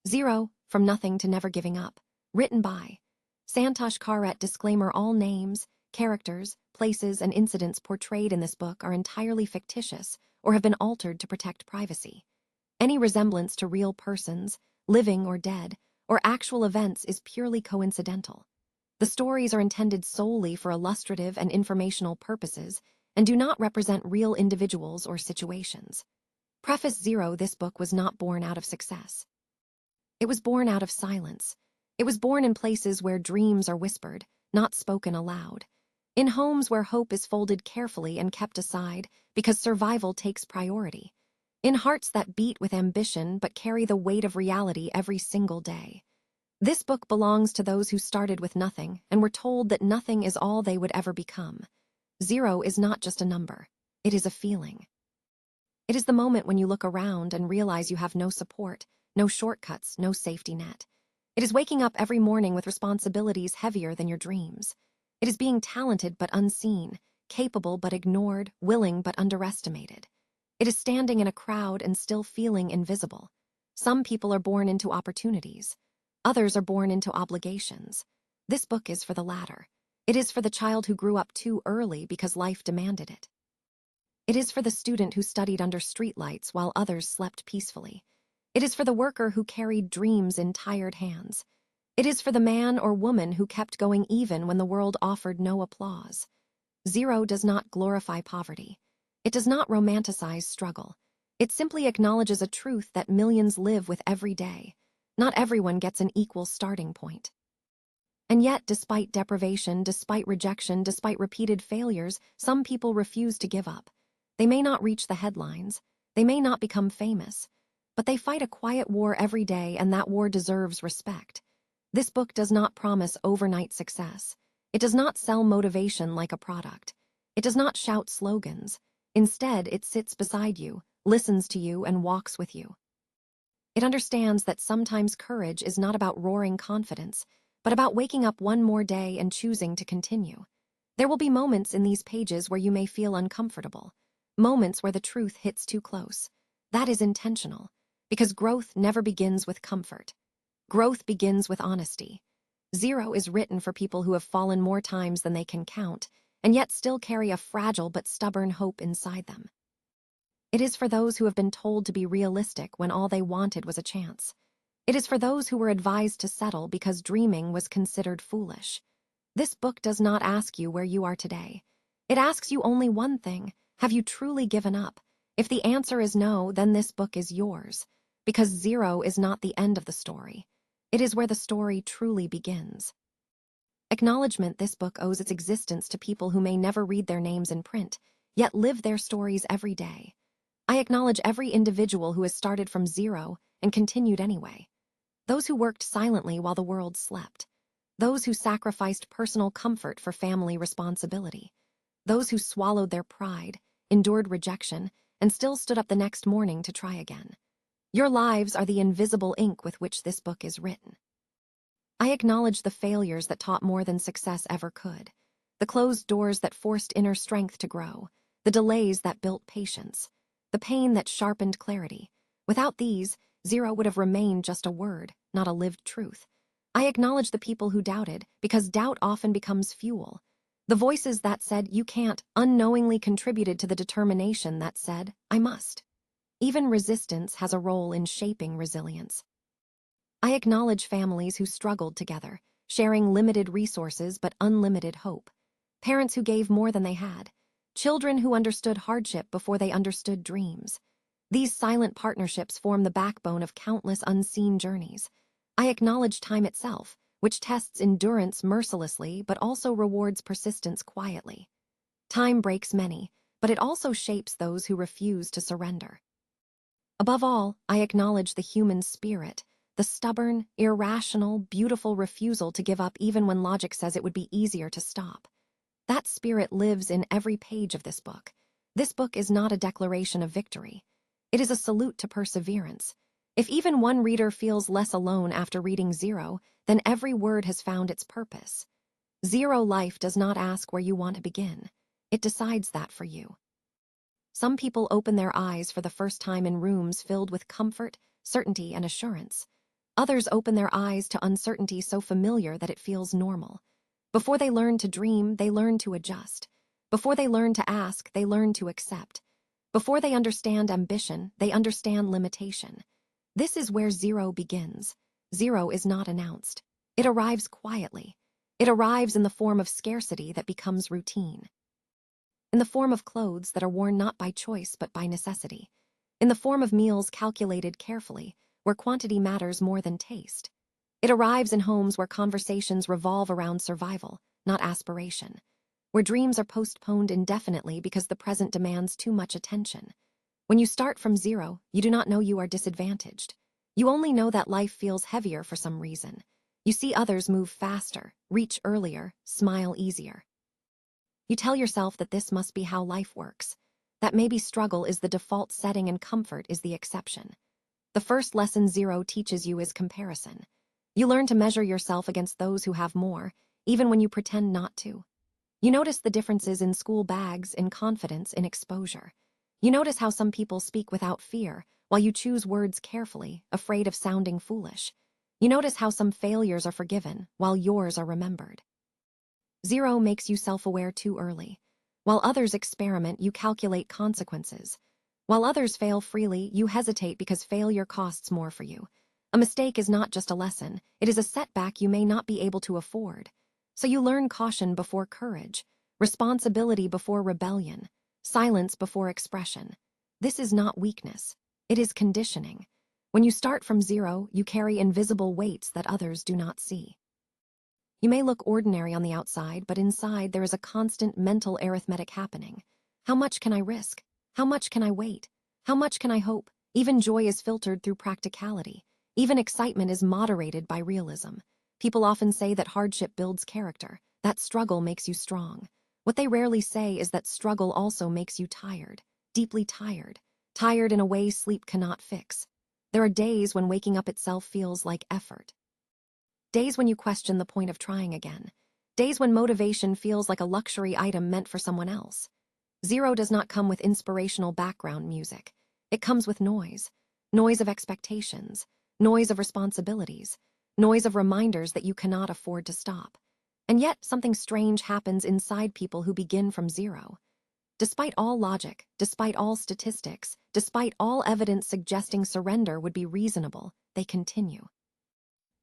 Zero, From Nothing to Never Giving Up. Written by Santosh Karat. Disclaimer: all names, characters, places, and incidents portrayed in this book are entirely fictitious or have been altered to protect privacy. Any resemblance to real persons, living or dead, or actual events is purely coincidental. The stories are intended solely for illustrative and informational purposes and do not represent real individuals or situations. Preface: Zero, this book was not born out of success. It was born out of silence. It was born in places where dreams are whispered, not spoken aloud. In homes where hope is folded carefully and kept aside because survival takes priority. In hearts that beat with ambition but carry the weight of reality every single day. This book belongs to those who started with nothing and were told that nothing is all they would ever become. Zero is not just a number. It is a feeling. It is the moment when you look around and realize you have no support, no shortcuts, no safety net. It is waking up every morning with responsibilities heavier than your dreams. It is being talented but unseen, capable but ignored, willing but underestimated. It is standing in a crowd and still feeling invisible. Some people are born into opportunities. Others are born into obligations. This book is for the latter. It is for the child who grew up too early because life demanded it. It is for the student who studied under streetlights while others slept peacefully. It is for the worker who carried dreams in tired hands. It is for the man or woman who kept going even when the world offered no applause. Zero does not glorify poverty. It does not romanticize struggle. It simply acknowledges a truth that millions live with every day. Not everyone gets an equal starting point. And yet, despite deprivation, despite rejection, despite repeated failures, some people refuse to give up. They may not reach the headlines. They may not become famous. But they fight a quiet war every day, and that war deserves respect. This book does not promise overnight success. It does not sell motivation like a product. It does not shout slogans. Instead, it sits beside you, listens to you, and walks with you. It understands that sometimes courage is not about roaring confidence, but about waking up one more day and choosing to continue. There will be moments in these pages where you may feel uncomfortable, moments where the truth hits too close. That is intentional. Because growth never begins with comfort. Growth begins with honesty. Zero is written for people who have fallen more times than they can count, and yet still carry a fragile but stubborn hope inside them. It is for those who have been told to be realistic when all they wanted was a chance. It is for those who were advised to settle because dreaming was considered foolish. This book does not ask you where you are today. It asks you only one thing: have you truly given up? If the answer is no, then this book is yours. Because zero is not the end of the story. It is where the story truly begins. Acknowledgement: this book owes its existence to people who may never read their names in print, yet live their stories every day. I acknowledge every individual who has started from zero and continued anyway. Those who worked silently while the world slept. Those who sacrificed personal comfort for family responsibility. Those who swallowed their pride, endured rejection, and still stood up the next morning to try again. Your lives are the invisible ink with which this book is written. I acknowledge the failures that taught more than success ever could, the closed doors that forced inner strength to grow, the delays that built patience, the pain that sharpened clarity. Without these, zero would have remained just a word, not a lived truth. I acknowledge the people who doubted, because doubt often becomes fuel. The voices that said, "you can't," unknowingly contributed to the determination that said, "I must." Even resistance has a role in shaping resilience. I acknowledge families who struggled together, sharing limited resources but unlimited hope. Parents who gave more than they had. Children who understood hardship before they understood dreams. These silent partnerships form the backbone of countless unseen journeys. I acknowledge time itself, which tests endurance mercilessly but also rewards persistence quietly. Time breaks many, but it also shapes those who refuse to surrender. Above all, I acknowledge the human spirit, the stubborn, irrational, beautiful refusal to give up even when logic says it would be easier to stop. That spirit lives in every page of this book. This book is not a declaration of victory. It is a salute to perseverance. If even one reader feels less alone after reading Zero, then every word has found its purpose. Zero Life does not ask where you want to begin. It decides that for you. Some people open their eyes for the first time in rooms filled with comfort, certainty, and assurance. Others open their eyes to uncertainty so familiar that it feels normal. Before they learn to dream, they learn to adjust. Before they learn to ask, they learn to accept. Before they understand ambition, they understand limitation. This is where zero begins. Zero is not announced. It arrives quietly. It arrives in the form of scarcity that becomes routine. In the form of clothes that are worn not by choice but by necessity. In the form of meals calculated carefully, where quantity matters more than taste. It arrives in homes where conversations revolve around survival, not aspiration. Where dreams are postponed indefinitely because the present demands too much attention. When you start from zero, you do not know you are disadvantaged. You only know that life feels heavier for some reason. You see others move faster, reach earlier, smile easier. You tell yourself that this must be how life works, that maybe struggle is the default setting and comfort is the exception. The first lesson zero teaches you is comparison. You learn to measure yourself against those who have more, even when you pretend not to. You notice the differences in school bags, in confidence, in exposure. You notice how some people speak without fear, while you choose words carefully, afraid of sounding foolish. You notice how some failures are forgiven, while yours are remembered. Zero makes you self-aware too early. While others experiment, you calculate consequences. While others fail freely, you hesitate because failure costs more for you. A mistake is not just a lesson, it is a setback you may not be able to afford. So you learn caution before courage, responsibility before rebellion, silence before expression. This is not weakness. It is conditioning. When you start from zero, you carry invisible weights that others do not see. You may look ordinary on the outside, but inside there is a constant mental arithmetic happening. How much can I risk? How much can I wait? How much can I hope? Even joy is filtered through practicality. Even excitement is moderated by realism. People often say that hardship builds character, that struggle makes you strong. What they rarely say is that struggle also makes you tired, deeply tired, tired in a way sleep cannot fix. There are days when waking up itself feels like effort. Days when you question the point of trying again. Days when motivation feels like a luxury item meant for someone else. Zero does not come with inspirational background music. It comes with noise. Noise of expectations. Noise of responsibilities. Noise of reminders that you cannot afford to stop. And yet, something strange happens inside people who begin from zero. Despite all logic, despite all statistics, despite all evidence suggesting surrender would be reasonable, they continue.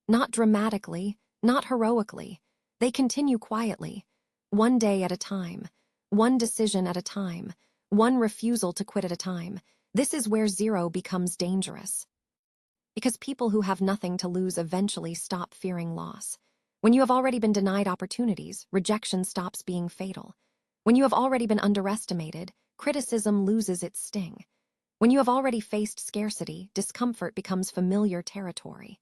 Not dramatically, not heroically. They continue quietly, one day at a time, one decision at a time, one refusal to quit at a time. This is where zero becomes dangerous. Because people who have nothing to lose eventually stop fearing loss. When you have already been denied opportunities, rejection stops being fatal. When you have already been underestimated, criticism loses its sting. When you have already faced scarcity, discomfort becomes familiar territory.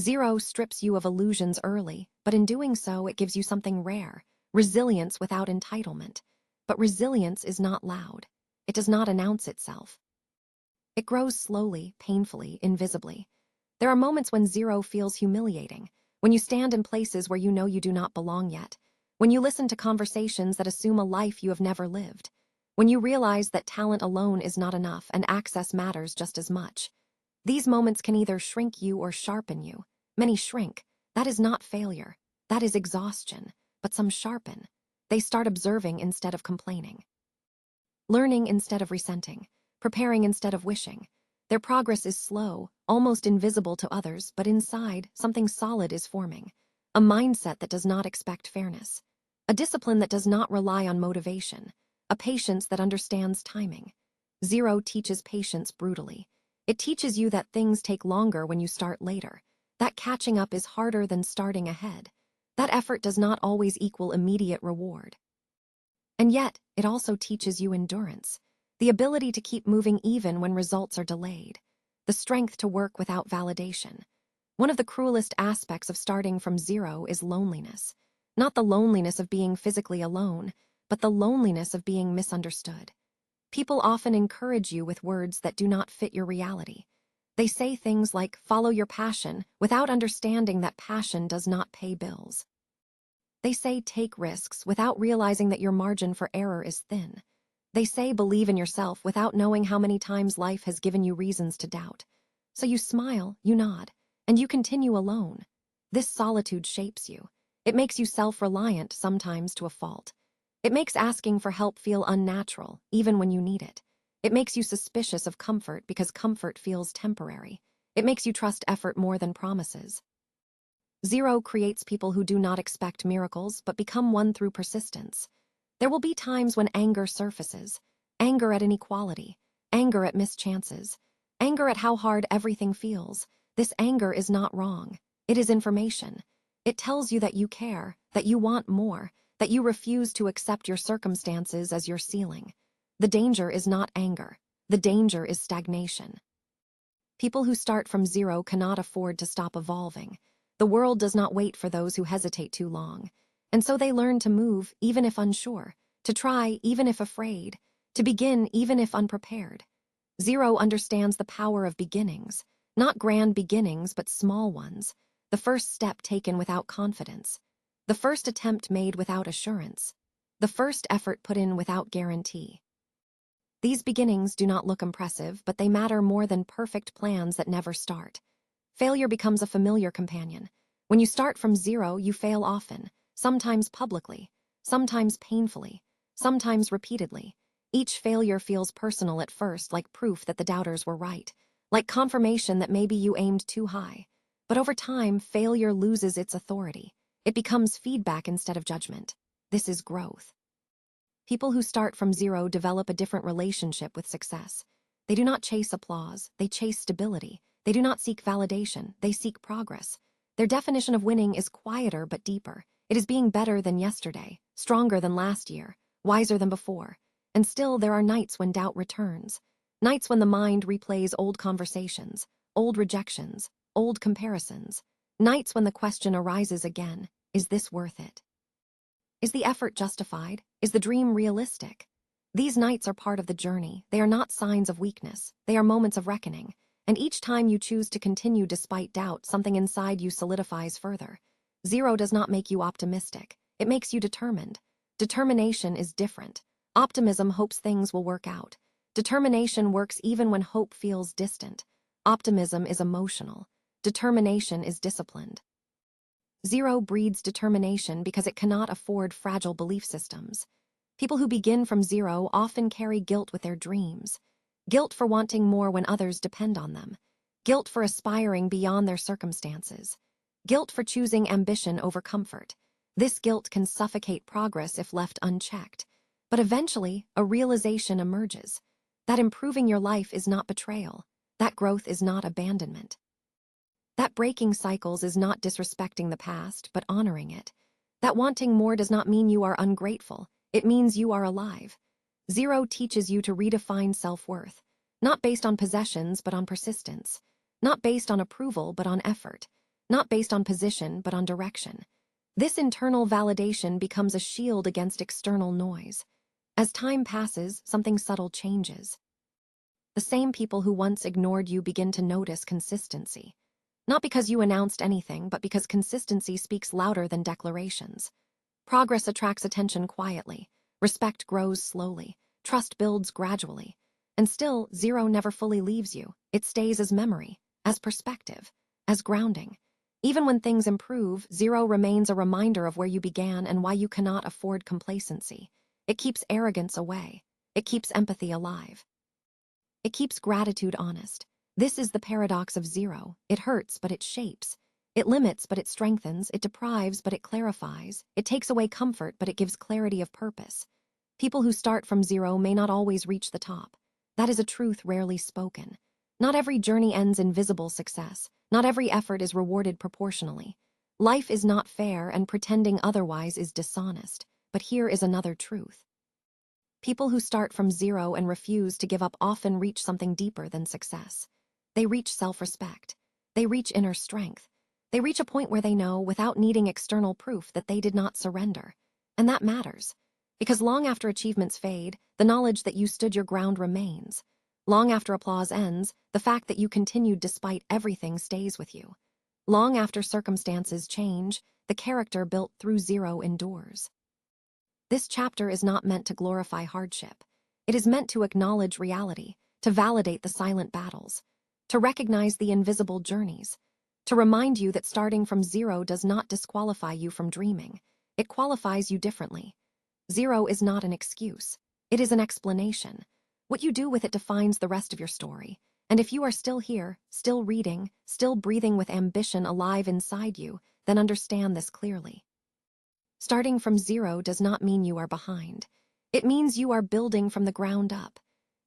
Zero strips you of illusions early, but in doing so, it gives you something rare, resilience without entitlement. But resilience is not loud. It does not announce itself. It grows slowly, painfully, invisibly. There are moments when zero feels humiliating, when you stand in places where you know you do not belong yet, when you listen to conversations that assume a life you have never lived, when you realize that talent alone is not enough and access matters just as much. These moments can either shrink you or sharpen you. Many shrink. That is not failure. That is exhaustion. But some sharpen. They start observing instead of complaining. Learning instead of resenting. Preparing instead of wishing. Their progress is slow, almost invisible to others, but inside, something solid is forming. A mindset that does not expect fairness. A discipline that does not rely on motivation. A patience that understands timing. Zero teaches patience brutally. It teaches you that things take longer when you start later. That catching up is harder than starting ahead. That effort does not always equal immediate reward. And yet, it also teaches you endurance. The ability to keep moving even when results are delayed. The strength to work without validation. One of the cruelest aspects of starting from zero is loneliness. Not the loneliness of being physically alone, but the loneliness of being misunderstood. People often encourage you with words that do not fit your reality. They say things like, follow your passion, without understanding that passion does not pay bills. They say take risks without realizing that your margin for error is thin. They say believe in yourself without knowing how many times life has given you reasons to doubt. So you smile, you nod, and you continue alone. This solitude shapes you. It makes you self-reliant, sometimes to a fault. It makes asking for help feel unnatural, even when you need it. It makes you suspicious of comfort because comfort feels temporary. It makes you trust effort more than promises. Zero creates people who do not expect miracles but become one through persistence. There will be times when anger surfaces, anger at inequality, anger at missed chances, anger at how hard everything feels. This anger is not wrong. It is information. It tells you that you care, that you want more, that you refuse to accept your circumstances as your ceiling. The danger is not anger. The danger is stagnation. People who start from zero cannot afford to stop evolving. The world does not wait for those who hesitate too long. And so they learn to move even if unsure, to try even if afraid, to begin even if unprepared. Zero understands the power of beginnings, not grand beginnings but small ones, the first step taken without confidence, the first attempt made without assurance, the first effort put in without guarantee. These beginnings do not look impressive, but they matter more than perfect plans that never start. Failure becomes a familiar companion. When you start from zero, you fail often, sometimes publicly, sometimes painfully, sometimes repeatedly. Each failure feels personal at first, like proof that the doubters were right, like confirmation that maybe you aimed too high. But over time, failure loses its authority. It becomes feedback instead of judgment. This is growth. People who start from zero develop a different relationship with success. They do not chase applause, they chase stability. They do not seek validation, they seek progress. Their definition of winning is quieter but deeper. It is being better than yesterday, stronger than last year, wiser than before. And still, there are nights when doubt returns. Nights when the mind replays old conversations, old rejections, old comparisons. Nights when the question arises again, is this worth it? Is the effort justified? Is the dream realistic? These nights are part of the journey. They are not signs of weakness. They are moments of reckoning. And each time you choose to continue despite doubt, something inside you solidifies further. Zero does not make you optimistic. It makes you determined. Determination is different. Optimism hopes things will work out. Determination works even when hope feels distant. Optimism is emotional. Determination is disciplined. Zero breeds determination because it cannot afford fragile belief systems. People who begin from zero often carry guilt with their dreams. Guilt for wanting more when others depend on them. Guilt for aspiring beyond their circumstances. Guilt for choosing ambition over comfort. This guilt can suffocate progress if left unchecked. But eventually, a realization emerges that improving your life is not betrayal. That growth is not abandonment. That breaking cycles is not disrespecting the past, but honoring it. That wanting more does not mean you are ungrateful. It means you are alive. Zero teaches you to redefine self-worth, not based on possessions, but on persistence. Not based on approval, but on effort. Not based on position, but on direction. This internal validation becomes a shield against external noise. As time passes, something subtle changes. The same people who once ignored you begin to notice consistency. Not because you announced anything, but because consistency speaks louder than declarations. Progress attracts attention quietly. Respect grows slowly. Trust builds gradually. And still, zero never fully leaves you. It stays as memory, as perspective, as grounding. Even when things improve, zero remains a reminder of where you began and why you cannot afford complacency. It keeps arrogance away. It keeps empathy alive. It keeps gratitude honest. This is the paradox of zero. It hurts, but it shapes. It limits, but it strengthens. It deprives, but it clarifies. It takes away comfort, but it gives clarity of purpose. People who start from zero may not always reach the top. That is a truth rarely spoken. Not every journey ends in visible success. Not every effort is rewarded proportionally. Life is not fair, and pretending otherwise is dishonest. But here is another truth. People who start from zero and refuse to give up often reach something deeper than success. They reach self-respect. They reach inner strength. They reach a point where they know, without needing external proof, that they did not surrender. And that matters. Because long after achievements fade, the knowledge that you stood your ground remains. Long after applause ends, the fact that you continued despite everything stays with you. Long after circumstances change, the character built through zero endures. This chapter is not meant to glorify hardship. It is meant to acknowledge reality, to validate the silent battles, to recognize the invisible journeys, to remind you that starting from zero does not disqualify you from dreaming. It qualifies you differently. Zero is not an excuse. It is an explanation. What you do with it defines the rest of your story. And if you are still here, still reading, still breathing with ambition alive inside you, then understand this clearly. Starting from zero does not mean you are behind. It means you are building from the ground up.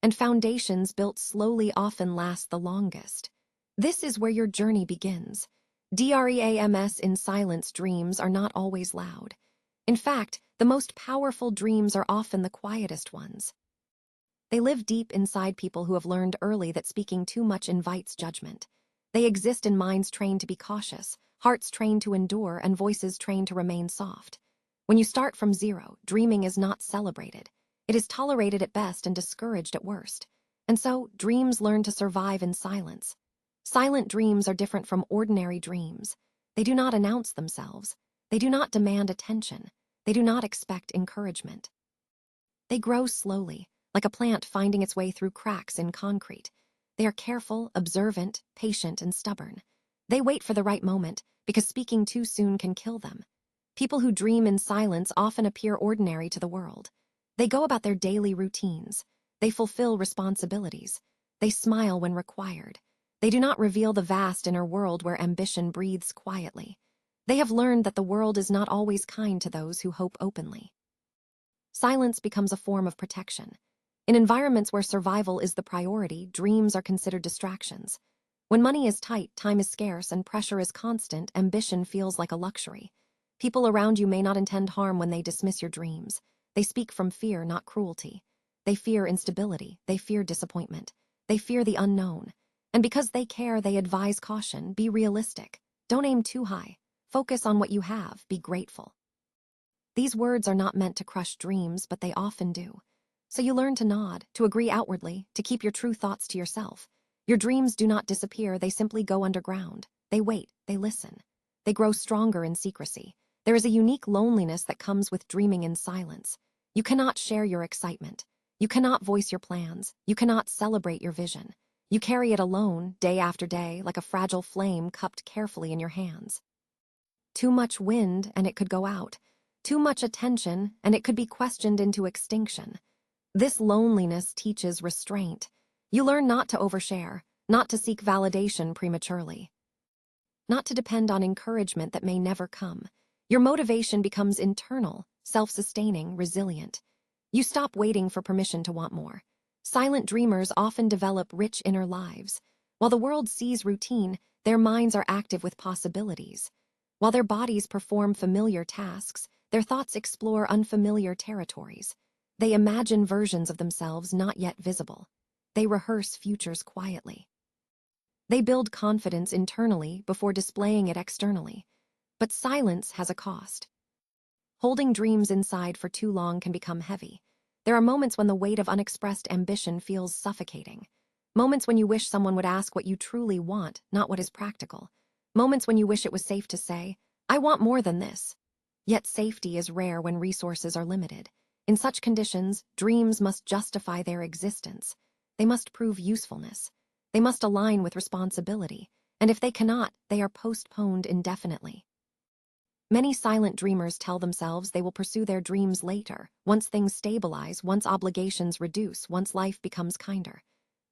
And foundations built slowly often last the longest. This is where your journey begins. DREAMS in silence dreams are not always loud. In fact, the most powerful dreams are often the quietest ones. They live deep inside people who have learned early that speaking too much invites judgment. They exist in minds trained to be cautious, hearts trained to endure, and voices trained to remain soft. When you start from zero, dreaming is not celebrated. It is tolerated at best and discouraged at worst. And so, dreams learn to survive in silence. Silent dreams are different from ordinary dreams. They do not announce themselves. They do not demand attention. They do not expect encouragement. They grow slowly, like a plant finding its way through cracks in concrete. They are careful, observant, patient, and stubborn. They wait for the right moment, because speaking too soon can kill them. People who dream in silence often appear ordinary to the world. They go about their daily routines. They fulfill responsibilities. They smile when required. They do not reveal the vast inner world where ambition breathes quietly. They have learned that the world is not always kind to those who hope openly. Silence becomes a form of protection. In environments where survival is the priority, dreams are considered distractions. When money is tight, time is scarce, and pressure is constant, ambition feels like a luxury. People around you may not intend harm when they dismiss your dreams. They speak from fear, not cruelty. They fear instability. They fear disappointment. They fear the unknown. And because they care, they advise caution. Be realistic. Don't aim too high. Focus on what you have. Be grateful. These words are not meant to crush dreams, but they often do. So you learn to nod, to agree outwardly, to keep your true thoughts to yourself. Your dreams do not disappear, they simply go underground. They wait, they listen. They grow stronger in secrecy. There is a unique loneliness that comes with dreaming in silence. You cannot share your excitement. You cannot voice your plans. You cannot celebrate your vision. You carry it alone, day after day, like a fragile flame cupped carefully in your hands. Too much wind, and it could go out. Too much attention, and it could be questioned into extinction. This loneliness teaches restraint. You learn not to overshare, not to seek validation prematurely, not to depend on encouragement that may never come. Your motivation becomes internal, self-sustaining, resilient. You stop waiting for permission to want more. Silent dreamers often develop rich inner lives. While the world sees routine, their minds are active with possibilities. While their bodies perform familiar tasks, their thoughts explore unfamiliar territories. They imagine versions of themselves not yet visible. They rehearse futures quietly. They build confidence internally before displaying it externally. But silence has a cost. Holding dreams inside for too long can become heavy. There are moments when the weight of unexpressed ambition feels suffocating. Moments when you wish someone would ask what you truly want, not what is practical. Moments when you wish it was safe to say, "I want more than this." Yet safety is rare when resources are limited. In such conditions, dreams must justify their existence. They must prove usefulness. They must align with responsibility. And if they cannot, they are postponed indefinitely. Many silent dreamers tell themselves they will pursue their dreams later, once things stabilize, once obligations reduce, once life becomes kinder.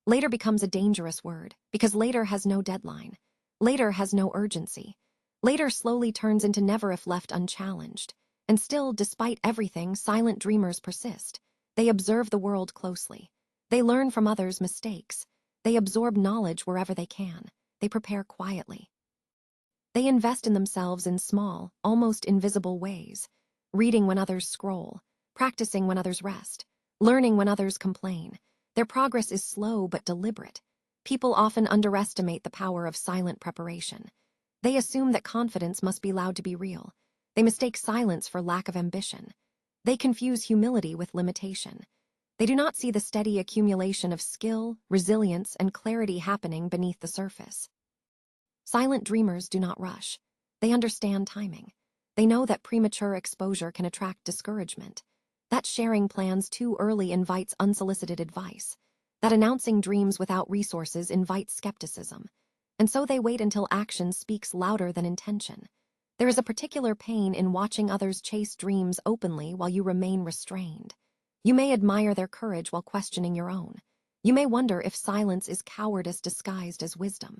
Later becomes a dangerous word, because later has no deadline. Later has no urgency. Later slowly turns into never if left unchallenged. And still, despite everything, silent dreamers persist. They observe the world closely. They learn from others' mistakes. They absorb knowledge wherever they can. They prepare quietly. They invest in themselves in small, almost invisible ways. Reading when others scroll. Practicing when others rest. Learning when others complain. Their progress is slow but deliberate. People often underestimate the power of silent preparation. They assume that confidence must be loud to be real. They mistake silence for lack of ambition. They confuse humility with limitation. They do not see the steady accumulation of skill, resilience, and clarity happening beneath the surface. Silent dreamers do not rush. They understand timing. They know that premature exposure can attract discouragement. That sharing plans too early invites unsolicited advice. That announcing dreams without resources invites skepticism. and so they wait until action speaks louder than intention. There is a particular pain in watching others chase dreams openly while you remain restrained. You may admire their courage while questioning your own. You may wonder if silence is cowardice disguised as wisdom.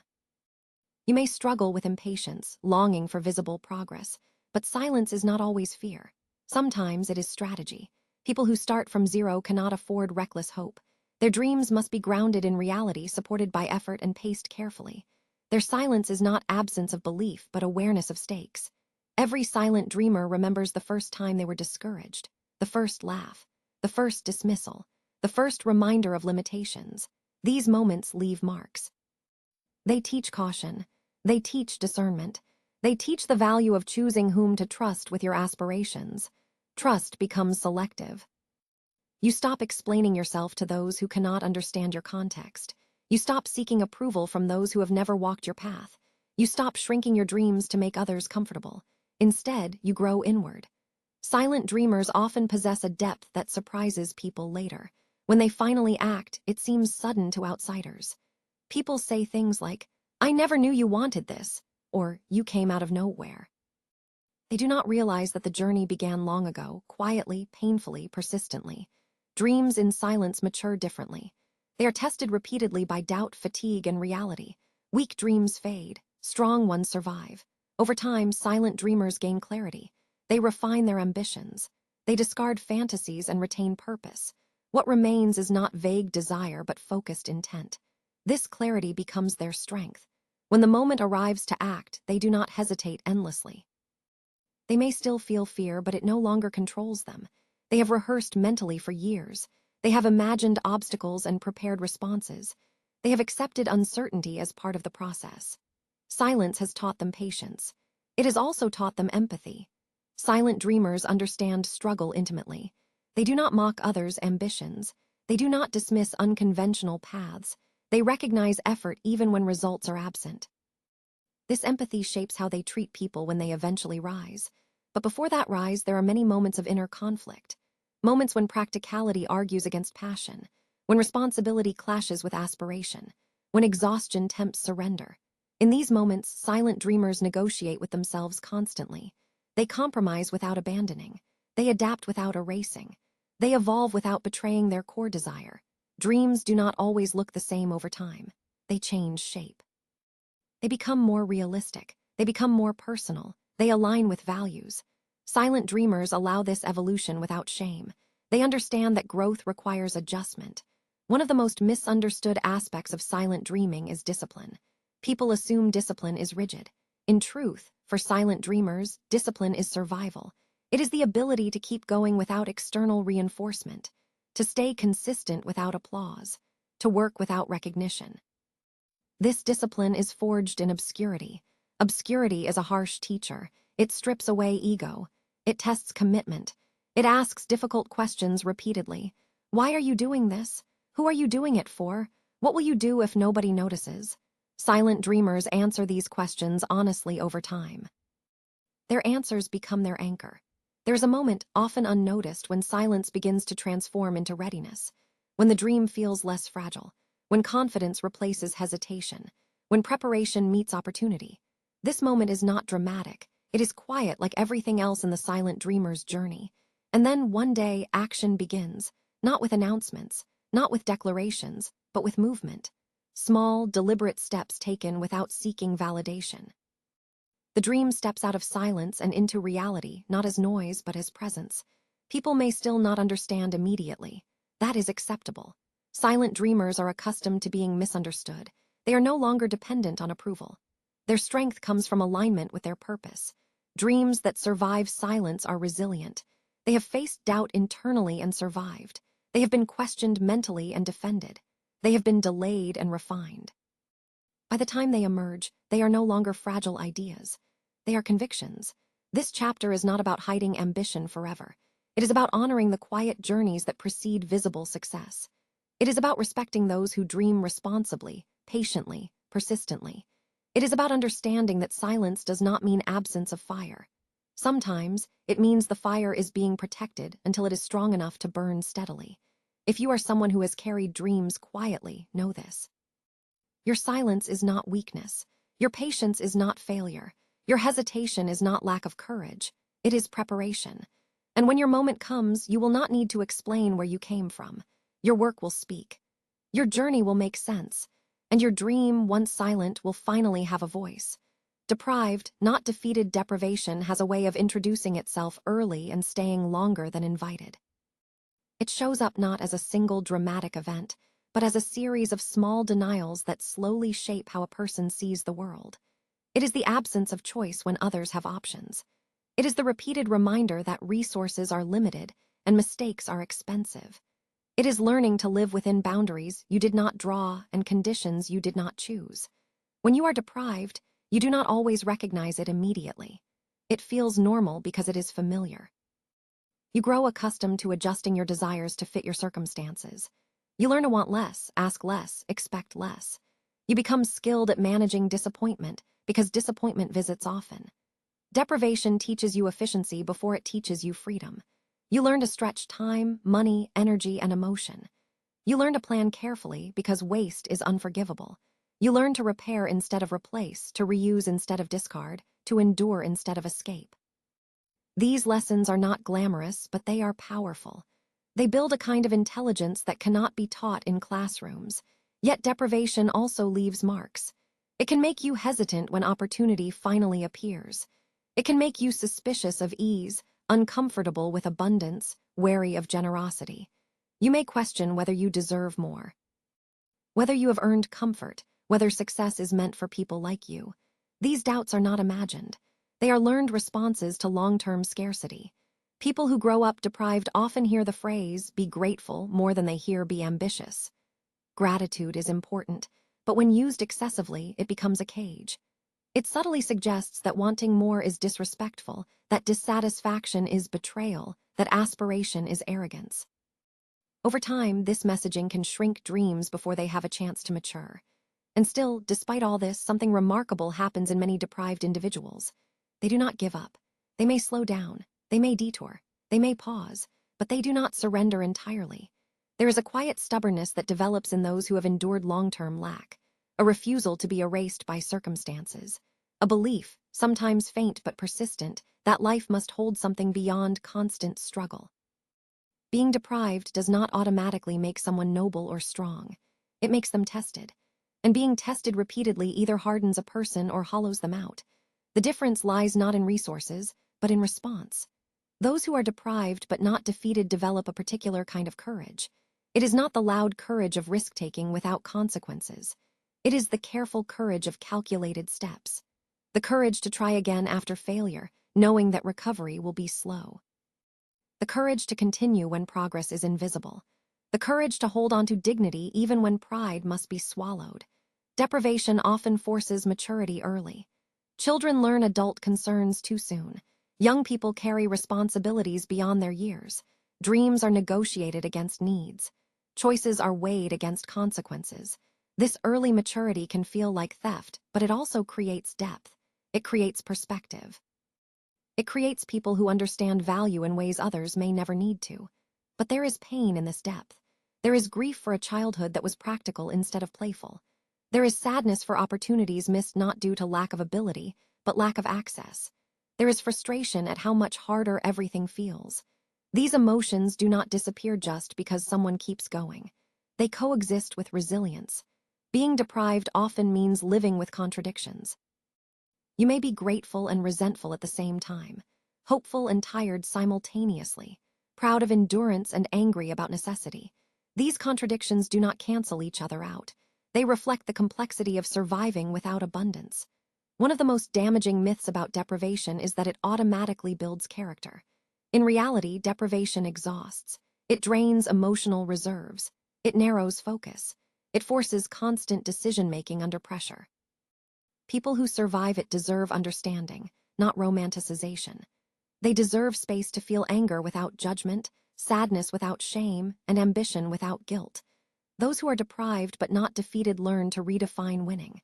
You may struggle with impatience, longing for visible progress, but silence is not always fear. Sometimes it is strategy. People who start from zero cannot afford reckless hope. Their dreams must be grounded in reality, supported by effort and paced carefully. Their silence is not absence of belief, but awareness of stakes. Every silent dreamer remembers the first time they were discouraged, the first laugh, the first dismissal, the first reminder of limitations. These moments leave marks. They teach caution. They teach discernment. They teach the value of choosing whom to trust with your aspirations. Trust becomes selective. You stop explaining yourself to those who cannot understand your context. You stop seeking approval from those who have never walked your path. You stop shrinking your dreams to make others comfortable. Instead, you grow inward. Silent dreamers often possess a depth that surprises people later. When they finally act, it seems sudden to outsiders. People say things like, "I never knew you wanted this," or "You came out of nowhere." They do not realize that the journey began long ago, quietly, painfully, persistently. Dreams in silence mature differently. They are tested repeatedly by doubt, fatigue, and reality. Weak dreams fade. Strong ones survive. Over time, silent dreamers gain clarity. They refine their ambitions. They discard fantasies and retain purpose. What remains is not vague desire, but focused intent. This clarity becomes their strength. When the moment arrives to act, they do not hesitate endlessly. They may still feel fear, but it no longer controls them. They have rehearsed mentally for years. They have imagined obstacles and prepared responses. They have accepted uncertainty as part of the process. Silence has taught them patience. It has also taught them empathy. Silent dreamers understand struggle intimately. They do not mock others' ambitions. They do not dismiss unconventional paths. They recognize effort even when results are absent. This empathy shapes how they treat people when they eventually rise. But before that rise, there are many moments of inner conflict. Moments when practicality argues against passion, when responsibility clashes with aspiration, when exhaustion tempts surrender. In these moments, silent dreamers negotiate with themselves constantly. They compromise without abandoning. They adapt without erasing. They evolve without betraying their core desire. Dreams do not always look the same over time. They change shape. They become more realistic. They become more personal. They align with values. Silent dreamers allow this evolution without shame. They understand that growth requires adjustment. One of the most misunderstood aspects of silent dreaming is discipline. People assume discipline is rigid. In truth, for silent dreamers, discipline is survival. It is the ability to keep going without external reinforcement, to stay consistent without applause, to work without recognition. This discipline is forged in obscurity. Obscurity is a harsh teacher. It strips away ego. It tests commitment. It asks difficult questions repeatedly. Why are you doing this? Who are you doing it for? What will you do if nobody notices? Silent dreamers answer these questions honestly over time. Their answers become their anchor. There is a moment, often unnoticed, when silence begins to transform into readiness, when the dream feels less fragile, when confidence replaces hesitation, when preparation meets opportunity. This moment is not dramatic. It is quiet, like everything else in the silent dreamer's journey. And then one day, action begins, not with announcements, not with declarations, but with movement. Small, deliberate steps taken without seeking validation. The dream steps out of silence and into reality, not as noise, but as presence. People may still not understand immediately. That is acceptable. Silent dreamers are accustomed to being misunderstood. They are no longer dependent on approval. Their strength comes from alignment with their purpose. Dreams that survive silence are resilient. They have faced doubt internally and survived. They have been questioned mentally and defended. They have been delayed and refined. By the time they emerge, they are no longer fragile ideas. They are convictions. This chapter is not about hiding ambition forever. It is about honoring the quiet journeys that precede visible success. It is about respecting those who dream responsibly, patiently, persistently. It is about understanding that silence does not mean absence of fire. Sometimes, it means the fire is being protected until it is strong enough to burn steadily. If you are someone who has carried dreams quietly, know this. Your silence is not weakness. Your patience is not failure. Your hesitation is not lack of courage. It is preparation. And when your moment comes, you will not need to explain where you came from. Your work will speak. Your journey will make sense. And your dream, once silent, will finally have a voice. Deprived, not defeated deprivation has a way of introducing itself early and staying longer than invited. It shows up not as a single dramatic event, but as a series of small denials that slowly shape how a person sees the world. It is the absence of choice when others have options. It is the repeated reminder that resources are limited and mistakes are expensive. It is learning to live within boundaries you did not draw and conditions you did not choose. When you are deprived, you do not always recognize it immediately. It feels normal because it is familiar. You grow accustomed to adjusting your desires to fit your circumstances. You learn to want less, ask less, expect less. You become skilled at managing disappointment because disappointment visits often. Deprivation teaches you efficiency before it teaches you freedom. You learn to stretch time, money, energy, and emotion. You learn to plan carefully because waste is unforgivable. You learn to repair instead of replace, to reuse instead of discard, to endure instead of escape. These lessons are not glamorous, but they are powerful. They build a kind of intelligence that cannot be taught in classrooms. Yet deprivation also leaves marks. It can make you hesitant when opportunity finally appears. It can make you suspicious of ease, uncomfortable with abundance, wary of generosity. You may question whether you deserve more, whether you have earned comfort, whether success is meant for people like you. These doubts are not imagined. They are learned responses to long-term scarcity. People who grow up deprived often hear the phrase, be grateful, more than they hear be ambitious. Gratitude is important, but when used excessively, it becomes a cage. It subtly suggests that wanting more is disrespectful, that dissatisfaction is betrayal, that aspiration is arrogance. Over time, this messaging can shrink dreams before they have a chance to mature. And still, despite all this, something remarkable happens in many deprived individuals. They do not give up. They may slow down. They may detour. They may pause. But they do not surrender entirely. There is a quiet stubbornness that develops in those who have endured long-term lack, a refusal to be erased by circumstances, a belief, sometimes faint but persistent, that life must hold something beyond constant struggle. Being deprived does not automatically make someone noble or strong. It makes them tested. And being tested repeatedly either hardens a person or hollows them out. The difference lies not in resources, but in response. Those who are deprived but not defeated develop a particular kind of courage. It is not the loud courage of risk-taking without consequences. It is the careful courage of calculated steps. The courage to try again after failure, knowing that recovery will be slow. The courage to continue when progress is invisible. The courage to hold on to dignity even when pride must be swallowed. Deprivation often forces maturity early. Children learn adult concerns too soon. Young people carry responsibilities beyond their years. Dreams are negotiated against needs. Choices are weighed against consequences. This early maturity can feel like theft, but it also creates depth. It creates perspective. It creates people who understand value in ways others may never need to. But there is pain in this depth. There is grief for a childhood that was practical instead of playful. There is sadness for opportunities missed not due to lack of ability, but lack of access. There is frustration at how much harder everything feels. These emotions do not disappear just because someone keeps going. They coexist with resilience. Being deprived often means living with contradictions. You may be grateful and resentful at the same time, hopeful and tired simultaneously, proud of endurance and angry about necessity. These contradictions do not cancel each other out. They reflect the complexity of surviving without abundance. One of the most damaging myths about deprivation is that it automatically builds character. In reality, deprivation exhausts. It drains emotional reserves. It narrows focus. It forces constant decision-making under pressure. People who survive it deserve understanding, not romanticization. They deserve space to feel anger without judgment, sadness without shame, and ambition without guilt. Those who are deprived but not defeated learn to redefine winning.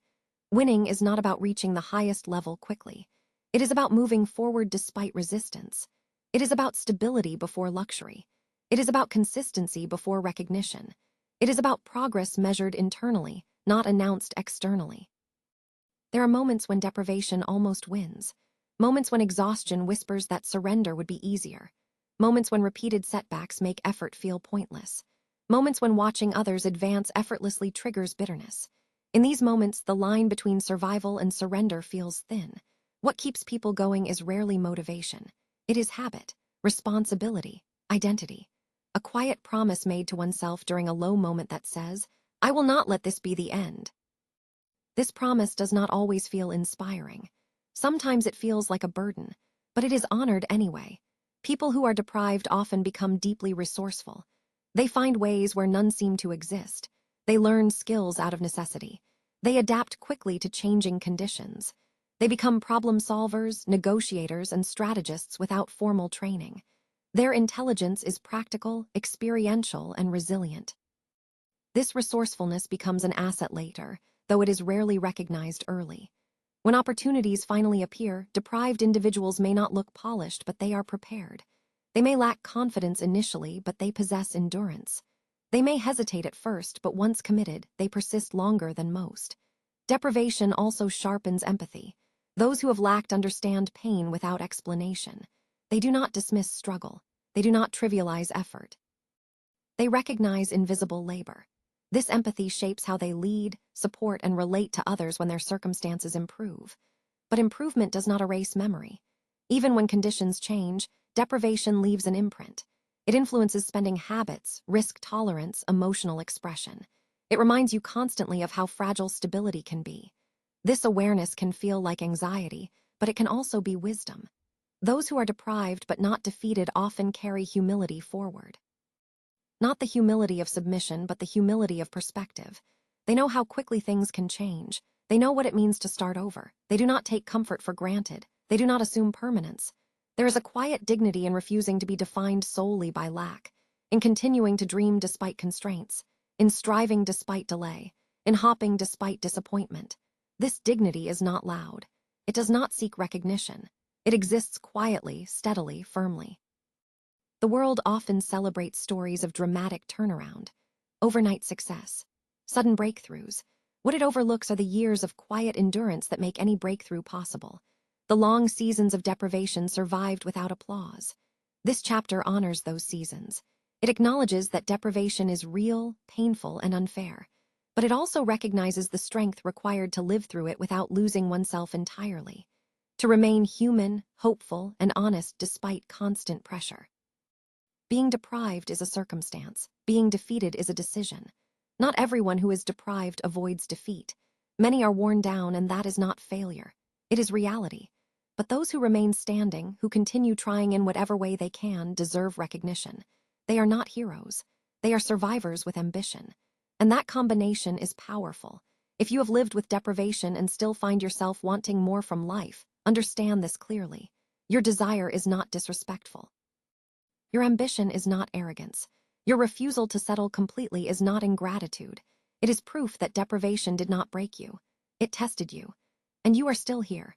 Winning is not about reaching the highest level quickly. It is about moving forward despite resistance. It is about stability before luxury. It is about consistency before recognition. It is about progress measured internally, not announced externally. There are moments when deprivation almost wins, moments when exhaustion whispers that surrender would be easier, moments when repeated setbacks make effort feel pointless, moments when watching others advance effortlessly triggers bitterness. In these moments, the line between survival and surrender feels thin. What keeps people going is rarely motivation. It is habit, responsibility, identity. A quiet promise made to oneself during a low moment that says, "I will not let this be the end." This promise does not always feel inspiring. Sometimes it feels like a burden, but it is honored anyway. People who are deprived often become deeply resourceful. They find ways where none seem to exist. They learn skills out of necessity. They adapt quickly to changing conditions. They become problem solvers, negotiators, and strategists without formal training. Their intelligence is practical, experiential, and resilient. This resourcefulness becomes an asset later, though it is rarely recognized early. When opportunities finally appear, deprived individuals may not look polished, but they are prepared. They may lack confidence initially, but they possess endurance. They may hesitate at first, but once committed, they persist longer than most. Deprivation also sharpens empathy. Those who have lacked understand pain without explanation. They do not dismiss struggle. They do not trivialize effort. They recognize invisible labor. This empathy shapes how they lead, support, and relate to others when their circumstances improve. But improvement does not erase memory. Even when conditions change, deprivation leaves an imprint. It influences spending habits, risk tolerance, emotional expression. It reminds you constantly of how fragile stability can be. This awareness can feel like anxiety, but it can also be wisdom. Those who are deprived but not defeated often carry humility forward. Not the humility of submission, but the humility of perspective. They know how quickly things can change. They know what it means to start over. They do not take comfort for granted. They do not assume permanence. There is a quiet dignity in refusing to be defined solely by lack, in continuing to dream despite constraints, in striving despite delay, in hopping despite disappointment. This dignity is not loud. It does not seek recognition. It exists quietly, steadily, firmly. The world often celebrates stories of dramatic turnaround, overnight success, sudden breakthroughs. What it overlooks are the years of quiet endurance that make any breakthrough possible. The long seasons of deprivation survived without applause. This chapter honors those seasons. It acknowledges that deprivation is real, painful, and unfair, but it also recognizes the strength required to live through it without losing oneself entirely, to remain human, hopeful, and honest despite constant pressure. Being deprived is a circumstance. Being defeated is a decision. Not everyone who is deprived avoids defeat. Many are worn down, and that is not failure. It is reality. But those who remain standing, who continue trying in whatever way they can, deserve recognition. They are not heroes. They are survivors with ambition. And that combination is powerful. If you have lived with deprivation and still find yourself wanting more from life, understand this clearly. Your desire is not disrespectful. Your ambition is not arrogance. Your refusal to settle completely is not ingratitude. It is proof that deprivation did not break you. It tested you. And you are still here.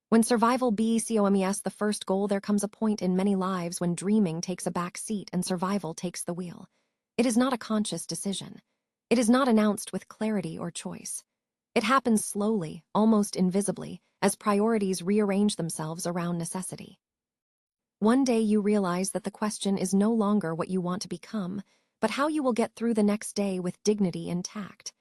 When survival becomes the first goal, there comes a point in many lives when dreaming takes a back seat and survival takes the wheel. It is not a conscious decision. It is not announced with clarity or choice. It happens slowly, almost invisibly, as priorities rearrange themselves around necessity. One day you realize that the question is no longer what you want to become, but how you will get through the next day with dignity intact.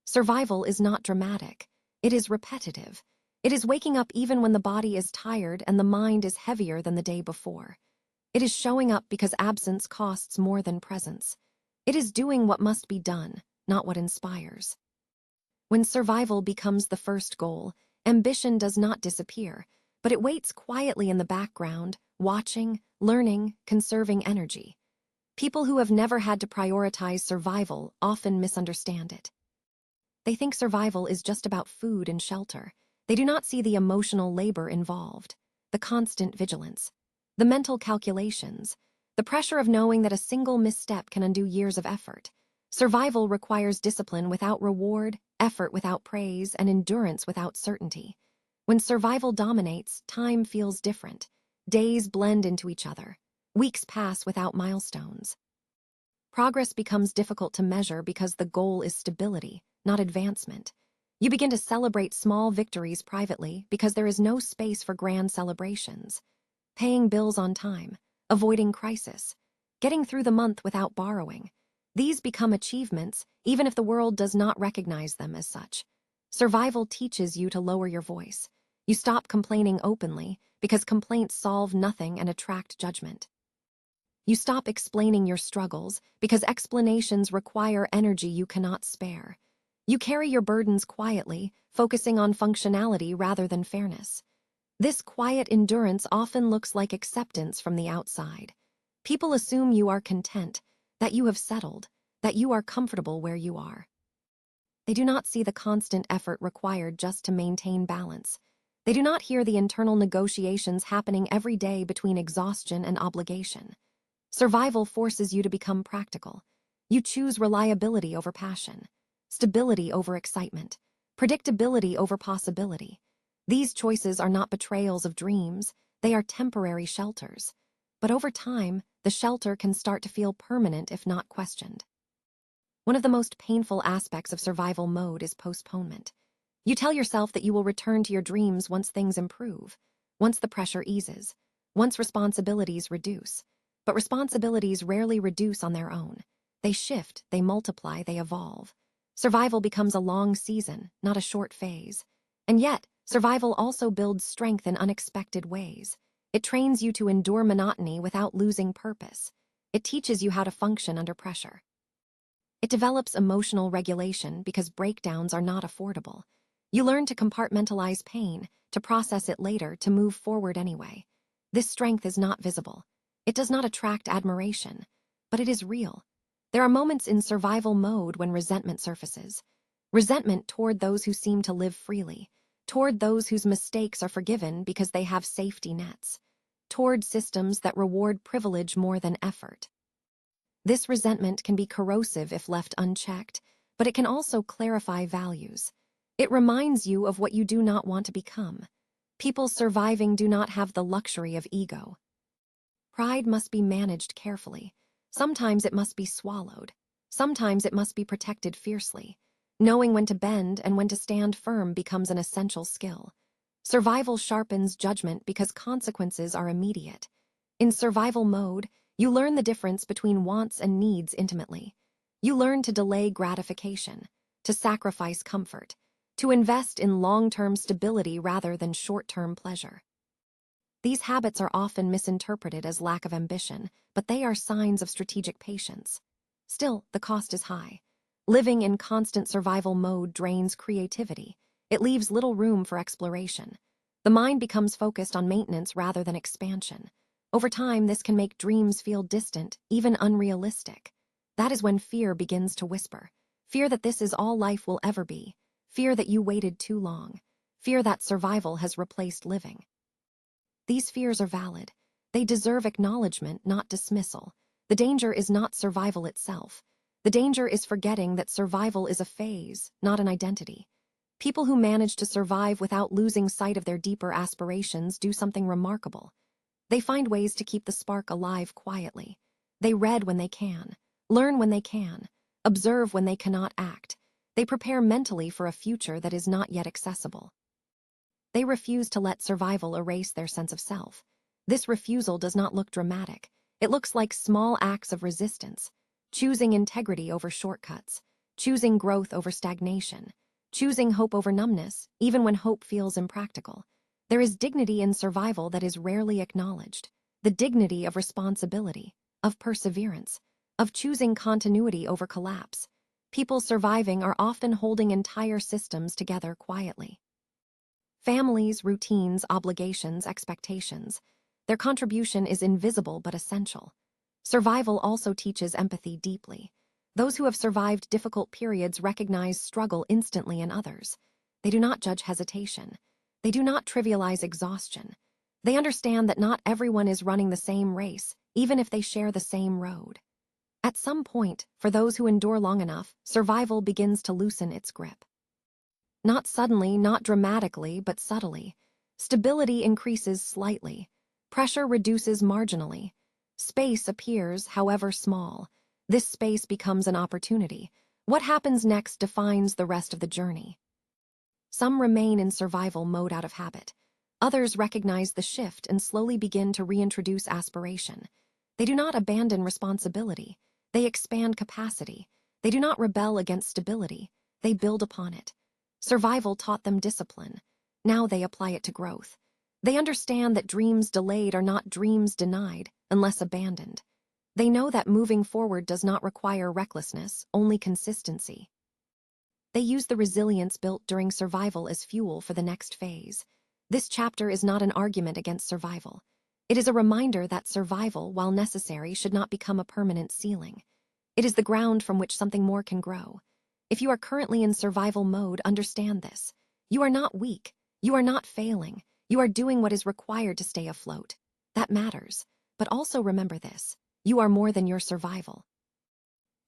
Survival is not dramatic. It is repetitive. It is waking up even when the body is tired and the mind is heavier than the day before. It is showing up because absence costs more than presence. It is doing what must be done, not what inspires. When survival becomes the first goal, ambition does not disappear, but it waits quietly in the background, watching, learning, conserving energy. People who have never had to prioritize survival often misunderstand it. They think survival is just about food and shelter. They do not see the emotional labor involved, the constant vigilance, the mental calculations, the pressure of knowing that a single misstep can undo years of effort. Survival requires discipline without reward, effort without praise, and endurance without certainty. When survival dominates, time feels different. Days blend into each other. Weeks pass without milestones. Progress becomes difficult to measure because the goal is stability, not advancement. You begin to celebrate small victories privately because there is no space for grand celebrations. Paying bills on time, avoiding crisis, getting through the month without borrowing. These become achievements, even if the world does not recognize them as such. Survival teaches you to lower your voice. You stop complaining openly because complaints solve nothing and attract judgment. You stop explaining your struggles because explanations require energy you cannot spare. You carry your burdens quietly, focusing on functionality rather than fairness. This quiet endurance often looks like acceptance from the outside. People assume you are content, that you have settled, that you are comfortable where you are. They do not see the constant effort required just to maintain balance. They do not hear the internal negotiations happening every day between exhaustion and obligation. Survival forces you to become practical. You choose reliability over passion, stability over excitement, predictability over possibility. These choices are not betrayals of dreams, they are temporary shelters. But over time, the shelter can start to feel permanent if not questioned. One of the most painful aspects of survival mode is postponement. You tell yourself that you will return to your dreams once things improve, once the pressure eases, once responsibilities reduce. But responsibilities rarely reduce on their own. They shift, they multiply, they evolve. Survival becomes a long season, not a short phase. And yet, survival also builds strength in unexpected ways. It trains you to endure monotony without losing purpose. It teaches you how to function under pressure. It develops emotional regulation because breakdowns are not affordable. You learn to compartmentalize pain, to process it later, to move forward anyway. This strength is not visible. It does not attract admiration, but it is real. There are moments in survival mode when resentment surfaces. Resentment toward those who seem to live freely, toward those whose mistakes are forgiven because they have safety nets, toward systems that reward privilege more than effort. This resentment can be corrosive if left unchecked, but it can also clarify values. It reminds you of what you do not want to become. People surviving do not have the luxury of ego. Pride must be managed carefully. Sometimes it must be swallowed. Sometimes it must be protected fiercely. Knowing when to bend and when to stand firm becomes an essential skill. Survival sharpens judgment because consequences are immediate. In survival mode, you learn the difference between wants and needs intimately. You learn to delay gratification, to sacrifice comfort, to invest in long-term stability rather than short-term pleasure. These habits are often misinterpreted as lack of ambition, but they are signs of strategic patience. Still, the cost is high. Living in constant survival mode drains creativity. It leaves little room for exploration. The mind becomes focused on maintenance rather than expansion. Over time, this can make dreams feel distant, even unrealistic. That is when fear begins to whisper. Fear that this is all life will ever be. Fear that you waited too long. Fear that survival has replaced living. These fears are valid. They deserve acknowledgement, not dismissal. The danger is not survival itself. The danger is forgetting that survival is a phase, not an identity. People who manage to survive without losing sight of their deeper aspirations do something remarkable. They find ways to keep the spark alive quietly. They read when they can, learn when they can, observe when they cannot act. They prepare mentally for a future that is not yet accessible. They refuse to let survival erase their sense of self. This refusal does not look dramatic. It looks like small acts of resistance, choosing integrity over shortcuts, choosing growth over stagnation, choosing hope over numbness, even when hope feels impractical. There is dignity in survival that is rarely acknowledged, the dignity of responsibility, of perseverance, of choosing continuity over collapse. People surviving are often holding entire systems together quietly. Families, routines, obligations, expectations. Their contribution is invisible but essential. Survival also teaches empathy deeply. Those who have survived difficult periods recognize struggle instantly in others. They do not judge hesitation. They do not trivialize exhaustion. They understand that not everyone is running the same race, even if they share the same road. At some point, for those who endure long enough, survival begins to loosen its grip. Not suddenly, not dramatically, but subtly. Stability increases slightly. Pressure reduces marginally. Space appears, however small. This space becomes an opportunity, What happens next defines the rest of the journey. Some remain in survival mode out of habit. Others recognize the shift and slowly begin to reintroduce aspiration. They do not abandon responsibility. They expand capacity. They do not rebel against stability. They build upon it. Survival taught them discipline. Now they apply it to growth. They understand that dreams delayed are not dreams denied unless abandoned. They know that moving forward does not require recklessness, only consistency. They use the resilience built during survival as fuel for the next phase. This chapter is not an argument against survival. It is a reminder that survival, while necessary, should not become a permanent ceiling. It is the ground from which something more can grow. If you are currently in survival mode, understand this. You are not weak. You are not failing. You are doing what is required to stay afloat. That matters. But also remember this. You are more than your survival.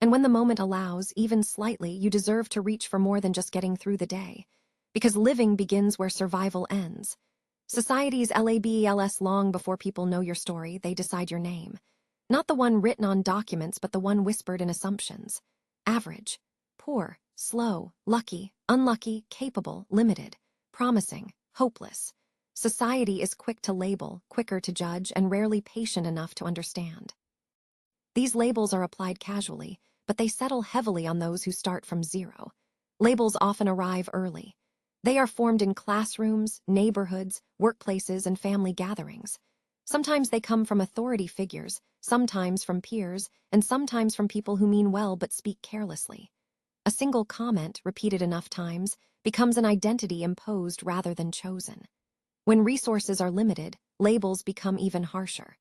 And when the moment allows, even slightly, you deserve to reach for more than just getting through the day. Because living begins where survival ends. Society's labels long before people know your story, they decide your name. Not the one written on documents, but the one whispered in assumptions. Average, poor, slow, lucky, unlucky, capable, limited, promising, hopeless. Society is quick to label, quicker to judge, and rarely patient enough to understand. These labels are applied casually, but they settle heavily on those who start from zero. Labels often arrive early. They are formed in classrooms, neighborhoods, workplaces, and family gatherings. Sometimes they come from authority figures, sometimes from peers, and sometimes from people who mean well but speak carelessly. A single comment, repeated enough times, becomes an identity imposed rather than chosen. When resources are limited, labels become even harsher.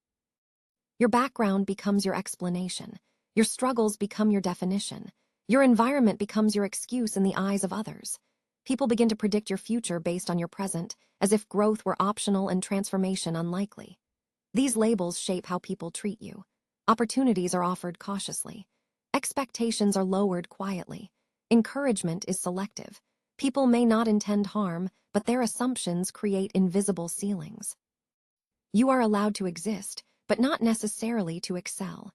Your background becomes your explanation. Your struggles become your definition. Your environment becomes your excuse in the eyes of others. People begin to predict your future based on your present, as if growth were optional and transformation unlikely. These labels shape how people treat you. Opportunities are offered cautiously. Expectations are lowered quietly. Encouragement is selective. People may not intend harm, but their assumptions create invisible ceilings. You are allowed to exist, but not necessarily to excel.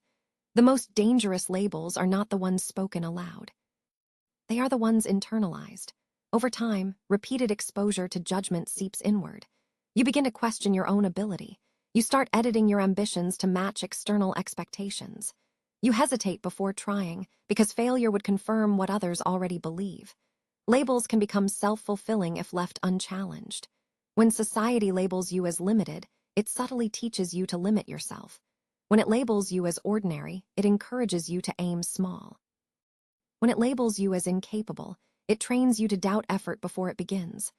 The most dangerous labels are not the ones spoken aloud. They are the ones internalized. Over time, repeated exposure to judgment seeps inward. You begin to question your own ability. You start editing your ambitions to match external expectations. You hesitate before trying, because failure would confirm what others already believe. Labels can become self-fulfilling if left unchallenged. When society labels you as limited, it subtly teaches you to limit yourself. When it labels you as ordinary, it encourages you to aim small. When it labels you as incapable, it trains you to doubt effort before it begins.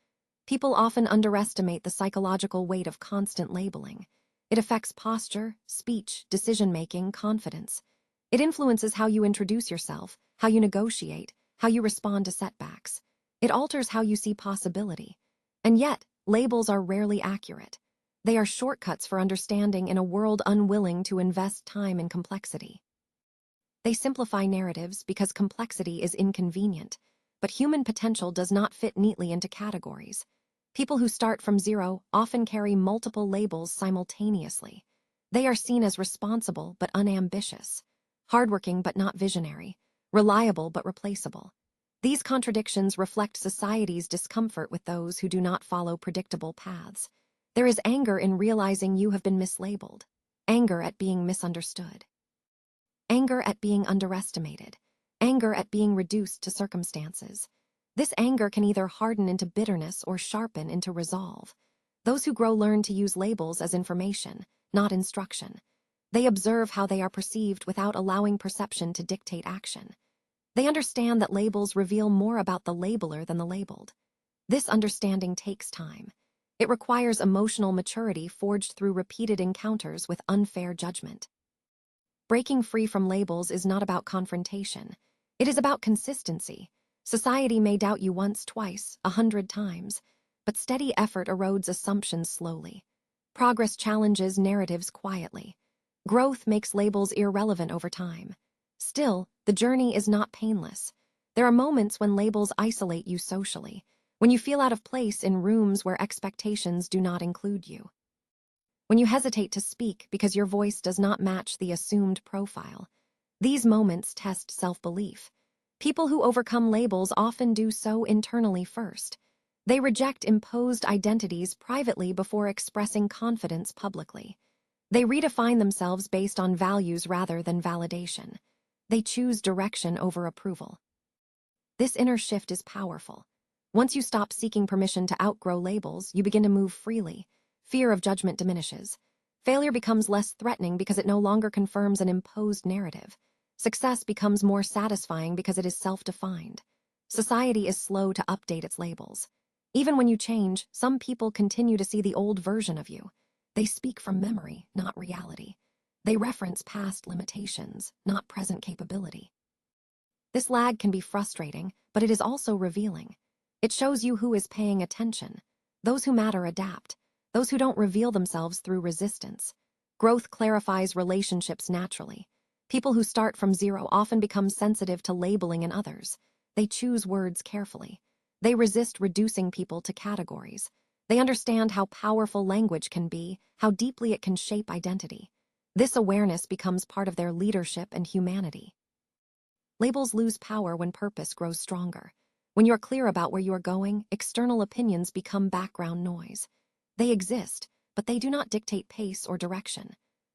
People often underestimate the psychological weight of constant labeling. It affects posture, speech, decision-making, confidence. It influences how you introduce yourself, how you negotiate, how you respond to setbacks. It alters how you see possibility. And yet, labels are rarely accurate. They are shortcuts for understanding in a world unwilling to invest time in complexity. They simplify narratives because complexity is inconvenient, but human potential does not fit neatly into categories. People who start from zero often carry multiple labels simultaneously. They are seen as responsible but unambitious, hardworking but not visionary, reliable but replaceable. These contradictions reflect society's discomfort with those who do not follow predictable paths. There is anger in realizing you have been mislabeled, anger at being misunderstood, anger at being underestimated, anger at being reduced to circumstances. This anger can either harden into bitterness or sharpen into resolve. Those who grow learn to use labels as information, not instruction. They observe how they are perceived without allowing perception to dictate action. They understand that labels reveal more about the labeler than the labeled. This understanding takes time. It requires emotional maturity forged through repeated encounters with unfair judgment. Breaking free from labels is not about confrontation. It is about consistency. Society may doubt you once, twice, 100 times, but steady effort erodes assumptions slowly. Progress challenges narratives quietly. Growth makes labels irrelevant over time. Still, the journey is not painless. There are moments when labels isolate you socially, when you feel out of place in rooms where expectations do not include you. When you hesitate to speak because your voice does not match the assumed profile. These moments test self-belief. People who overcome labels often do so internally first. They reject imposed identities privately before expressing confidence publicly. They redefine themselves based on values rather than validation. They choose direction over approval. This inner shift is powerful. Once you stop seeking permission to outgrow labels, you begin to move freely. Fear of judgment diminishes. Failure becomes less threatening because it no longer confirms an imposed narrative. Success becomes more satisfying because it is self-defined. Society is slow to update its labels. Even when you change, some people continue to see the old version of you. They speak from memory, not reality. They reference past limitations, not present capability. This lag can be frustrating, but it is also revealing. It shows you who is paying attention. Those who matter adapt. Those who don't reveal themselves through resistance. Growth clarifies relationships naturally. People who start from zero often become sensitive to labeling in others. They choose words carefully. They resist reducing people to categories. They understand how powerful language can be, how deeply it can shape identity. This awareness becomes part of their leadership and humanity. Labels lose power when purpose grows stronger. When you're clear about where you are going, external opinions become background noise. They exist, but they do not dictate pace or direction.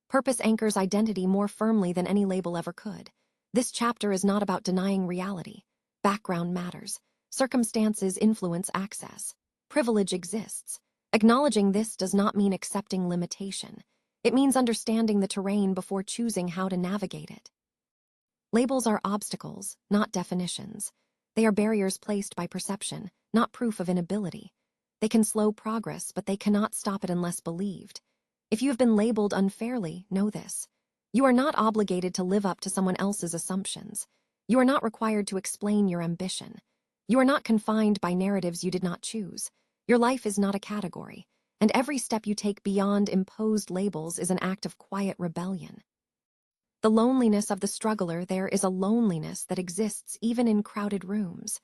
Purpose anchors identity more firmly than any label ever could. This chapter is not about denying reality. Background matters. Circumstances influence access. Privilege exists. Acknowledging this does not mean accepting limitation. It means understanding the terrain before choosing how to navigate it. Labels are obstacles, not definitions. They are barriers placed by perception, not proof of inability. They can slow progress, but they cannot stop it unless believed. If you have been labeled unfairly, know this. You are not obligated to live up to someone else's assumptions. You are not required to explain your ambition. You are not confined by narratives you did not choose. Your life is not a category, and every step you take beyond imposed labels is an act of quiet rebellion. The loneliness of the struggler there is a loneliness that exists even in crowded rooms.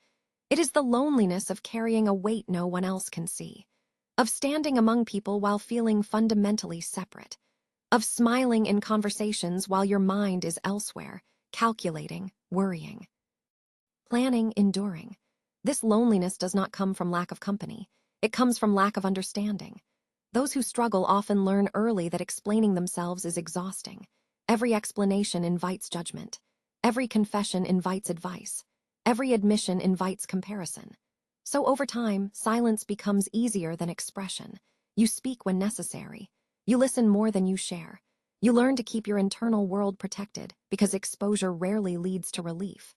It is the loneliness of carrying a weight no one else can see, of standing among people while feeling fundamentally separate, of smiling in conversations while your mind is elsewhere, calculating, worrying, planning, enduring. This loneliness does not come from lack of company. It comes from lack of understanding. Those who struggle often learn early that explaining themselves is exhausting. Every explanation invites judgment. Every confession invites advice. Every admission invites comparison. So over time, silence becomes easier than expression. You speak when necessary. You listen more than you share. You learn to keep your internal world protected because exposure rarely leads to relief.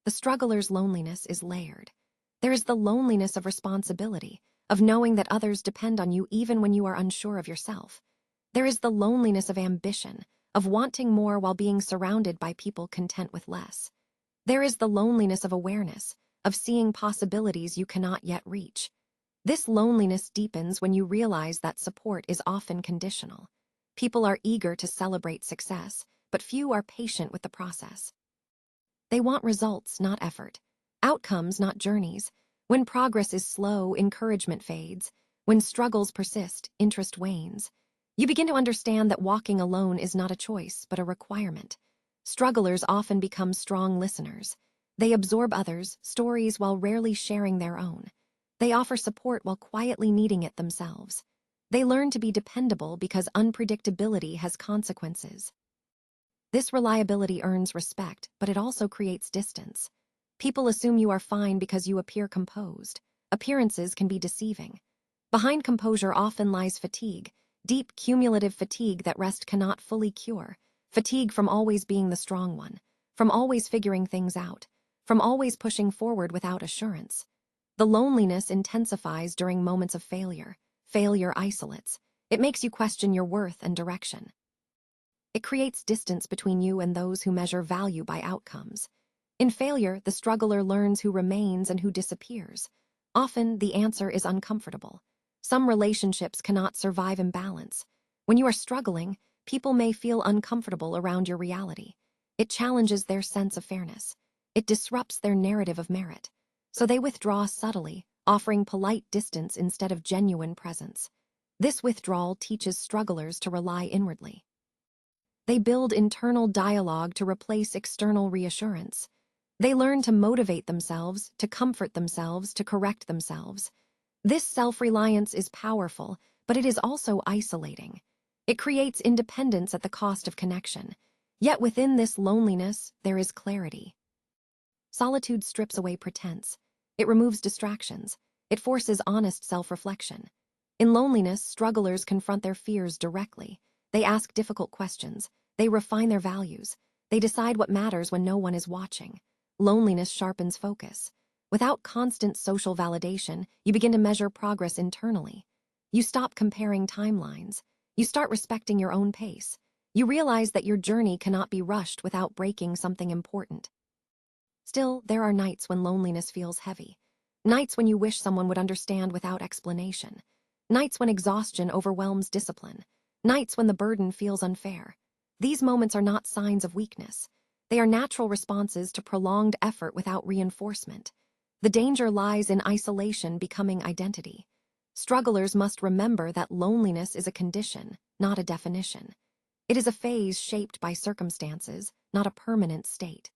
The struggler's loneliness is layered. There is the loneliness of responsibility, of knowing that others depend on you even when you are unsure of yourself. There is the loneliness of ambition, of wanting more while being surrounded by people content with less. There is the loneliness of awareness, of seeing possibilities you cannot yet reach. This loneliness deepens when you realize that support is often conditional. People are eager to celebrate success, but few are patient with the process. They want results, not effort. Outcomes, not journeys. When progress is slow, encouragement fades. When struggles persist, interest wanes. You begin to understand that walking alone is not a choice, but a requirement. Strugglers often become strong listeners. They absorb others' stories while rarely sharing their own. They offer support while quietly needing it themselves. They learn to be dependable because unpredictability has consequences. This reliability earns respect, but it also creates distance. People assume you are fine because you appear composed. Appearances can be deceiving. Behind composure often lies fatigue, deep cumulative fatigue that rest cannot fully cure. Fatigue from always being the strong one, from always figuring things out, from always pushing forward without assurance. The loneliness intensifies during moments of failure. Failure isolates. It makes you question your worth and direction. It creates distance between you and those who measure value by outcomes. In failure, the struggler learns who remains and who disappears. Often, the answer is uncomfortable. Some relationships cannot survive imbalance. When you are struggling, people may feel uncomfortable around your reality. It challenges their sense of fairness. It disrupts their narrative of merit. So they withdraw subtly, offering polite distance instead of genuine presence. This withdrawal teaches strugglers to rely inwardly. They build internal dialogue to replace external reassurance. They learn to motivate themselves, to comfort themselves, to correct themselves. This self-reliance is powerful, but it is also isolating. It creates independence at the cost of connection. Yet within this loneliness, there is clarity. Solitude strips away pretense. It removes distractions. It forces honest self-reflection. In loneliness, strugglers confront their fears directly. They ask difficult questions. They refine their values. They decide what matters when no one is watching. Loneliness sharpens focus. Without constant social validation, you begin to measure progress internally. You stop comparing timelines. You start respecting your own pace. You realize that your journey cannot be rushed without breaking something important. Still, there are nights when loneliness feels heavy. Nights when you wish someone would understand without explanation. Nights when exhaustion overwhelms discipline. Nights when the burden feels unfair. These moments are not signs of weakness. They are natural responses to prolonged effort without reinforcement. The danger lies in isolation becoming identity. Strugglers must remember that loneliness is a condition, not a definition. It is a phase shaped by circumstances, not a permanent state.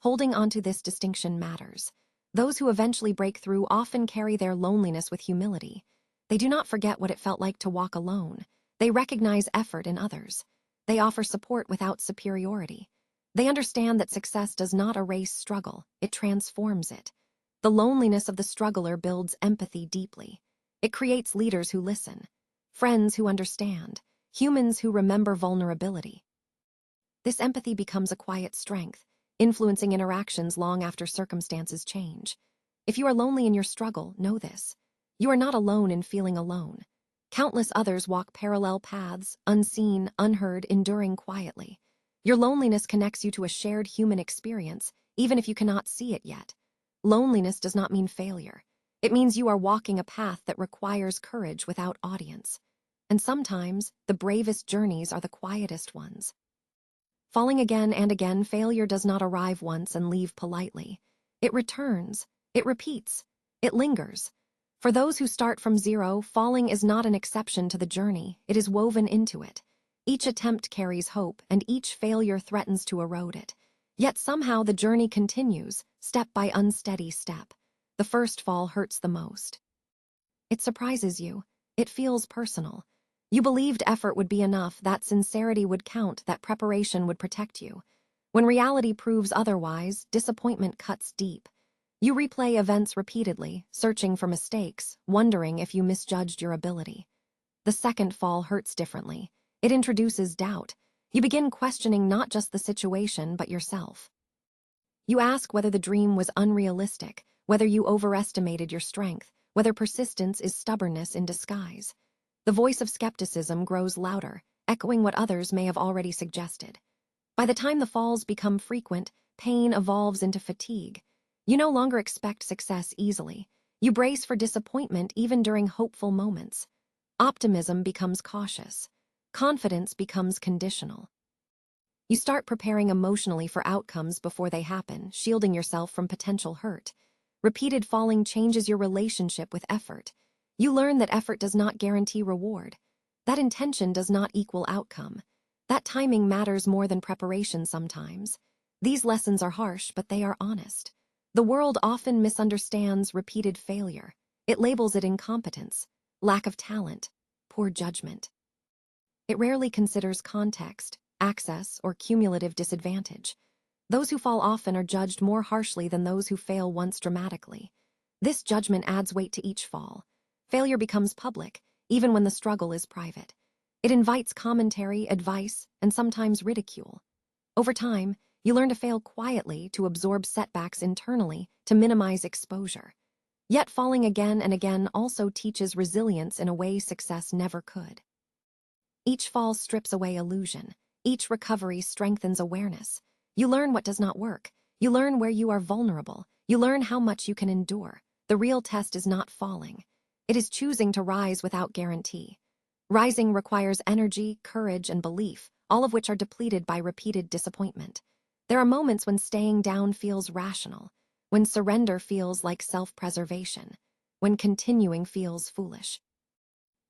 Holding onto this distinction matters. Those who eventually break through often carry their loneliness with humility. They do not forget what it felt like to walk alone. They recognize effort in others. They offer support without superiority. They understand that success does not erase struggle, it transforms it. The loneliness of the struggler builds empathy deeply. It creates leaders who listen, friends who understand, humans who remember vulnerability. This empathy becomes a quiet strength, influencing interactions long after circumstances change. If you are lonely in your struggle, know this. You are not alone in feeling alone. Countless others walk parallel paths, unseen, unheard, enduring quietly. Your loneliness connects you to a shared human experience, even if you cannot see it yet. Loneliness does not mean failure. It means you are walking a path that requires courage without audience. And sometimes, the bravest journeys are the quietest ones. Falling again and again, failure does not arrive once and leave politely. It returns, it repeats, it lingers. For those who start from zero, falling is not an exception to the journey, it is woven into it. Each attempt carries hope, and each failure threatens to erode it. Yet somehow the journey continues, step by unsteady step. The first fall hurts the most. It surprises you. It feels personal. You believed effort would be enough, that sincerity would count, that preparation would protect you. When reality proves otherwise, disappointment cuts deep. You replay events repeatedly, searching for mistakes, wondering if you misjudged your ability. The second fall hurts differently. It introduces doubt. You begin questioning not just the situation, but yourself. You ask whether the dream was unrealistic, whether you overestimated your strength, whether persistence is stubbornness in disguise. The voice of skepticism grows louder, echoing what others may have already suggested. By the time the falls become frequent, pain evolves into fatigue. You no longer expect success easily. You brace for disappointment even during hopeful moments. Optimism becomes cautious. Confidence becomes conditional. You start preparing emotionally for outcomes before they happen, shielding yourself from potential hurt. Repeated falling changes your relationship with effort. You learn that effort does not guarantee reward. That intention does not equal outcome. That timing matters more than preparation sometimes. These lessons are harsh, but they are honest. The world often misunderstands repeated failure. It labels it incompetence, lack of talent, poor judgment. It rarely considers context, access, or cumulative disadvantage. Those who fall often are judged more harshly than those who fail once dramatically. This judgment adds weight to each fall. Failure becomes public, even when the struggle is private. It invites commentary, advice, and sometimes ridicule. Over time, you learn to fail quietly, to absorb setbacks internally, to minimize exposure. Yet falling again and again also teaches resilience in a way success never could. Each fall strips away illusion. Each recovery strengthens awareness. You learn what does not work. You learn where you are vulnerable. You learn how much you can endure. The real test is not falling. It is choosing to rise without guarantee. Rising requires energy, courage, and belief, all of which are depleted by repeated disappointment. There are moments when staying down feels rational, when surrender feels like self-preservation, when continuing feels foolish.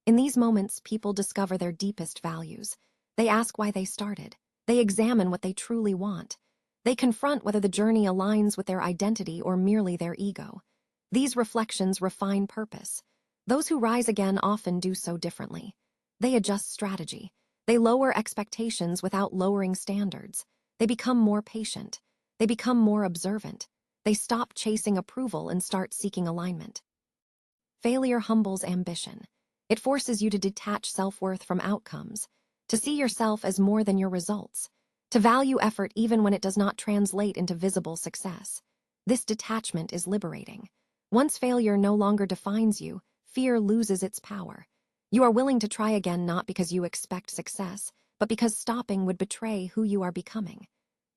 In these moments, people discover their deepest values. They ask why they started. They examine what they truly want. They confront whether the journey aligns with their identity or merely their ego. These reflections refine purpose. Those who rise again often do so differently. They adjust strategy. They lower expectations without lowering standards. They become more patient. They become more observant. They stop chasing approval and start seeking alignment. Failure humbles ambition. It forces you to detach self-worth from outcomes, to see yourself as more than your results, to value effort even when it does not translate into visible success. This detachment is liberating. Once failure no longer defines you, fear loses its power. You are willing to try again not because you expect success, but because stopping would betray who you are becoming.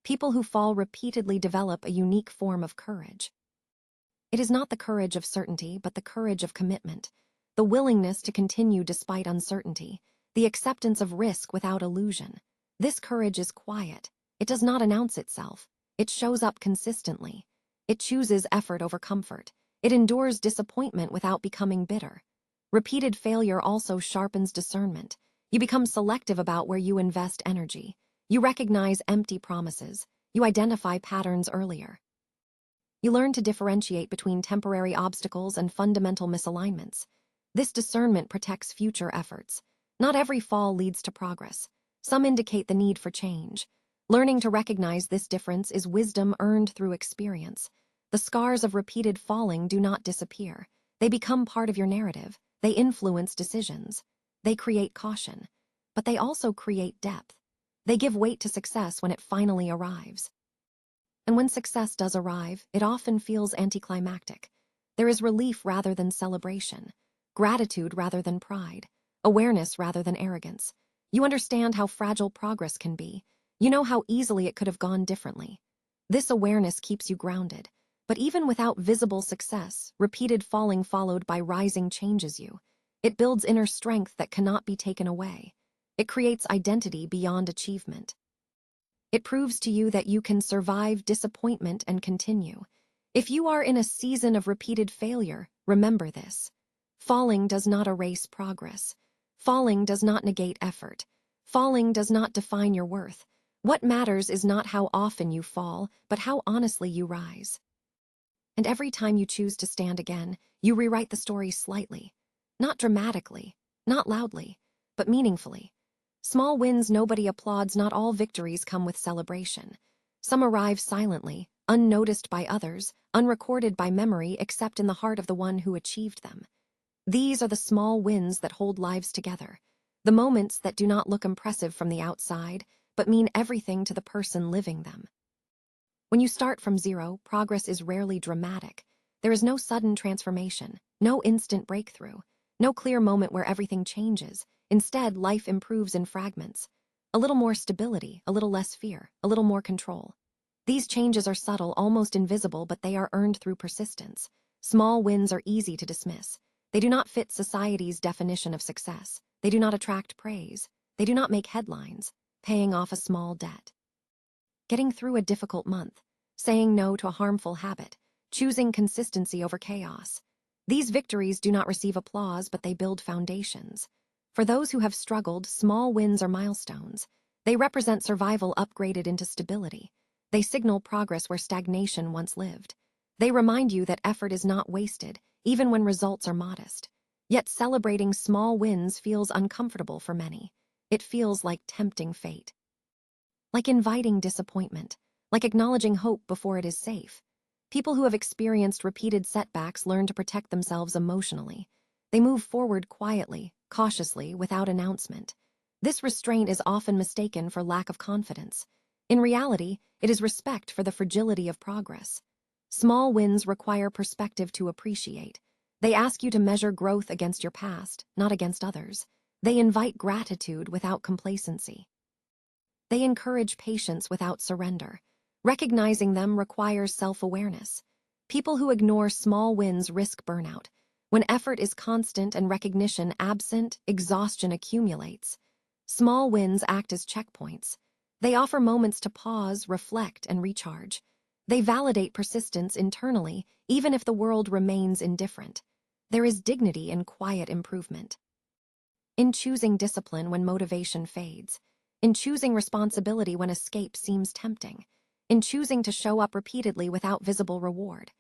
People who fall repeatedly develop a unique form of courage. It is not the courage of certainty, but the courage of commitment, the willingness to continue despite uncertainty, the acceptance of risk without illusion. This courage is quiet. It does not announce itself. It shows up consistently. It chooses effort over comfort. It endures disappointment without becoming bitter. Repeated failure also sharpens discernment. You become selective about where you invest energy. You recognize empty promises. You identify patterns earlier. You learn to differentiate between temporary obstacles and fundamental misalignments. This discernment protects future efforts. Not every fall leads to progress. Some indicate the need for change. Learning to recognize this difference is wisdom earned through experience. The scars of repeated falling do not disappear. They become part of your narrative. They influence decisions. They create caution. But they also create depth. They give weight to success when it finally arrives. And when success does arrive, it often feels anticlimactic. There is relief rather than celebration, gratitude rather than pride, awareness rather than arrogance. You understand how fragile progress can be. You know how easily it could have gone differently. This awareness keeps you grounded. But even without visible success, repeated falling followed by rising changes you. It builds inner strength that cannot be taken away. It creates identity beyond achievement. It proves to you that you can survive disappointment and continue. If you are in a season of repeated failure, remember this. Falling does not erase progress. Falling does not negate effort. Falling does not define your worth. What matters is not how often you fall, but how honestly you rise. And every time you choose to stand again, you rewrite the story slightly. Not dramatically, not loudly, but meaningfully. Small wins nobody applauds, not all victories come with celebration. Some arrive silently, unnoticed by others, unrecorded by memory except in the heart of the one who achieved them. These are the small wins that hold lives together, the moments that do not look impressive from the outside, but mean everything to the person living them. When you start from zero, progress is rarely dramatic. There is no sudden transformation, no instant breakthrough, no clear moment where everything changes. Instead, life improves in fragments. A little more stability, a little less fear, a little more control. These changes are subtle, almost invisible, but they are earned through persistence. Small wins are easy to dismiss. They do not fit society's definition of success. They do not attract praise. They do not make headlines. Paying off a small debt. Getting through a difficult month. Saying no to a harmful habit. Choosing consistency over chaos. These victories do not receive applause, but they build foundations. For those who have struggled, small wins are milestones. They represent survival upgraded into stability. They signal progress where stagnation once lived. They remind you that effort is not wasted, even when results are modest. Yet celebrating small wins feels uncomfortable for many. It feels like tempting fate. Like inviting disappointment. Like acknowledging hope before it is safe. People who have experienced repeated setbacks learn to protect themselves emotionally. They move forward quietly, cautiously, without announcement. This restraint is often mistaken for lack of confidence. In reality, it is respect for the fragility of progress. Small wins require perspective to appreciate. They ask you to measure growth against your past, not against others. They invite gratitude without complacency. They encourage patience without surrender. Recognizing them requires self-awareness. People who ignore small wins risk burnout. When effort is constant and recognition absent, exhaustion accumulates. Small wins act as checkpoints. They offer moments to pause, reflect, and recharge. They validate persistence internally, even if the world remains indifferent. There is dignity in quiet improvement. In choosing discipline when motivation fades. In choosing responsibility when escape seems tempting. in choosing to show up repeatedly without visible reward.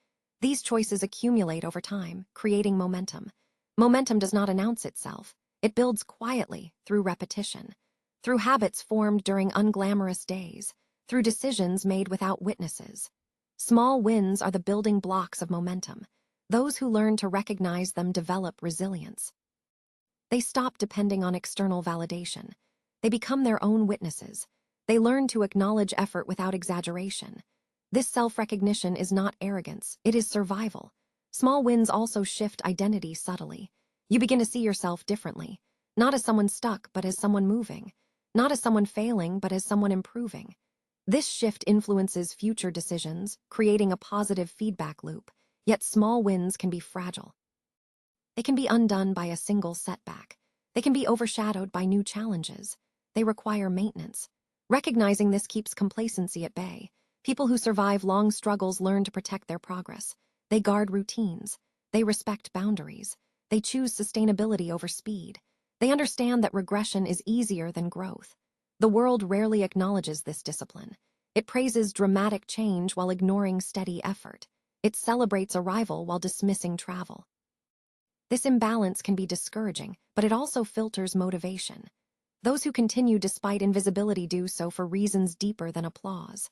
These choices accumulate over time, creating momentum. Momentum does not announce itself. It builds quietly through repetition, through habits formed during unglamorous days, through decisions made without witnesses. Small wins are the building blocks of momentum. Those who learn to recognize them develop resilience. They stop depending on external validation. They become their own witnesses. They learn to acknowledge effort without exaggeration. This self-recognition is not arrogance, it is survival. Small wins also shift identity subtly. You begin to see yourself differently, not as someone stuck, but as someone moving, not as someone failing, but as someone improving. This shift influences future decisions, creating a positive feedback loop, yet small wins can be fragile. They can be undone by a single setback. They can be overshadowed by new challenges. They require maintenance. Recognizing this keeps complacency at bay. People who survive long struggles learn to protect their progress. They guard routines. They respect boundaries. They choose sustainability over speed. They understand that regression is easier than growth. The world rarely acknowledges this discipline. It praises dramatic change while ignoring steady effort. It celebrates arrival while dismissing travel. This imbalance can be discouraging, but it also filters motivation. Those who continue despite invisibility do so for reasons deeper than applause.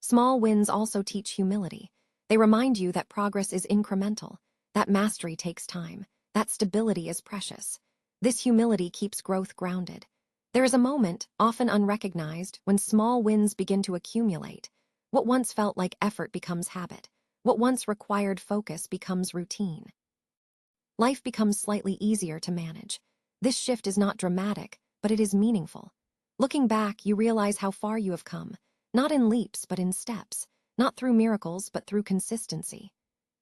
Small wins also teach humility. They remind you that progress is incremental, that mastery takes time, that stability is precious. This humility keeps growth grounded. There is a moment, often unrecognized, when small wins begin to accumulate. What once felt like effort becomes habit. What once required focus becomes routine. Life becomes slightly easier to manage. This shift is not dramatic, but it is meaningful. Looking back, you realize how far you have come, not in leaps, but in steps, not through miracles, but through consistency.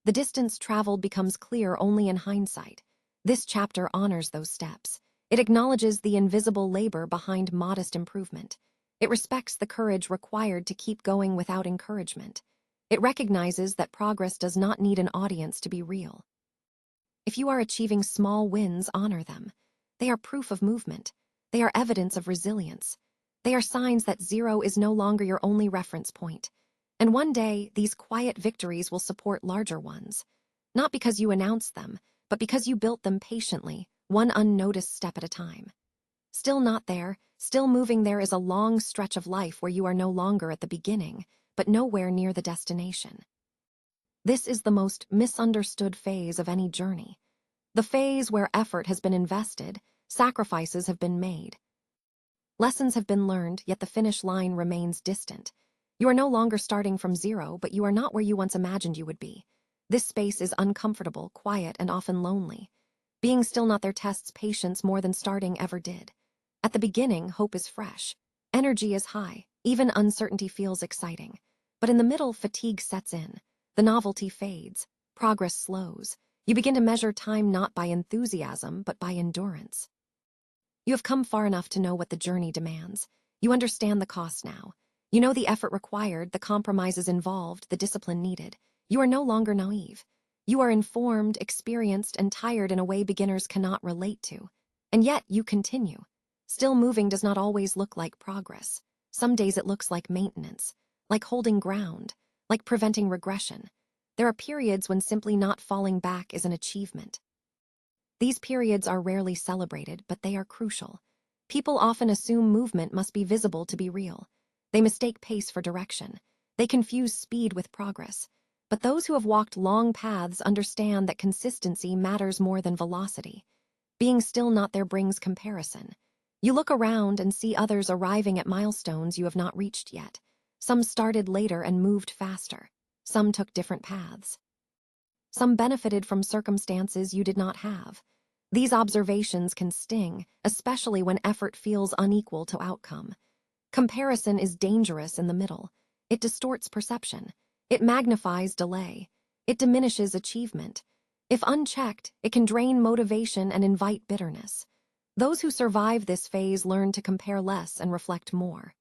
The distance traveled becomes clear only in hindsight. This chapter honors those steps. It acknowledges the invisible labor behind modest improvement. It respects the courage required to keep going without encouragement. It recognizes that progress does not need an audience to be real. If you are achieving small wins, honor them. They are proof of movement. They are evidence of resilience. They are signs that zero is no longer your only reference point. And one day, these quiet victories will support larger ones. Not because you announced them, but because you built them patiently, one unnoticed step at a time. Still not there, still moving, there is a long stretch of life where you are no longer at the beginning, but nowhere near the destination. This is the most misunderstood phase of any journey. The phase where effort has been invested, sacrifices have been made. Lessons have been learned, yet the finish line remains distant. You are no longer starting from zero, but you are not where you once imagined you would be. This space is uncomfortable, quiet, and often lonely. Being still not there tests patience more than starting ever did. At the beginning, hope is fresh. Energy is high. Even uncertainty feels exciting. But in the middle, fatigue sets in. The novelty fades. Progress slows. You begin to measure time not by enthusiasm, but by endurance. You have come far enough to know what the journey demands. You understand the cost now. You know the effort required, the compromises involved, the discipline needed. You are no longer naive. You are informed, experienced, and tired in a way beginners cannot relate to. And yet, you continue. Still moving does not always look like progress. Some days it looks like maintenance, like holding ground, like preventing regression. There are periods when simply not falling back is an achievement. These periods are rarely celebrated, but they are crucial. People often assume movement must be visible to be real. They mistake pace for direction. They confuse speed with progress. But those who have walked long paths understand that consistency matters more than velocity. Being still not there brings comparison. You look around and see others arriving at milestones you have not reached yet. Some started later and moved faster. Some took different paths. Some benefited from circumstances you did not have. These observations can sting, especially when effort feels unequal to outcome. Comparison is dangerous in the middle. It distorts perception. It magnifies delay. It diminishes achievement. If unchecked, it can drain motivation and invite bitterness. Those who survive this phase learn to compare less and reflect more.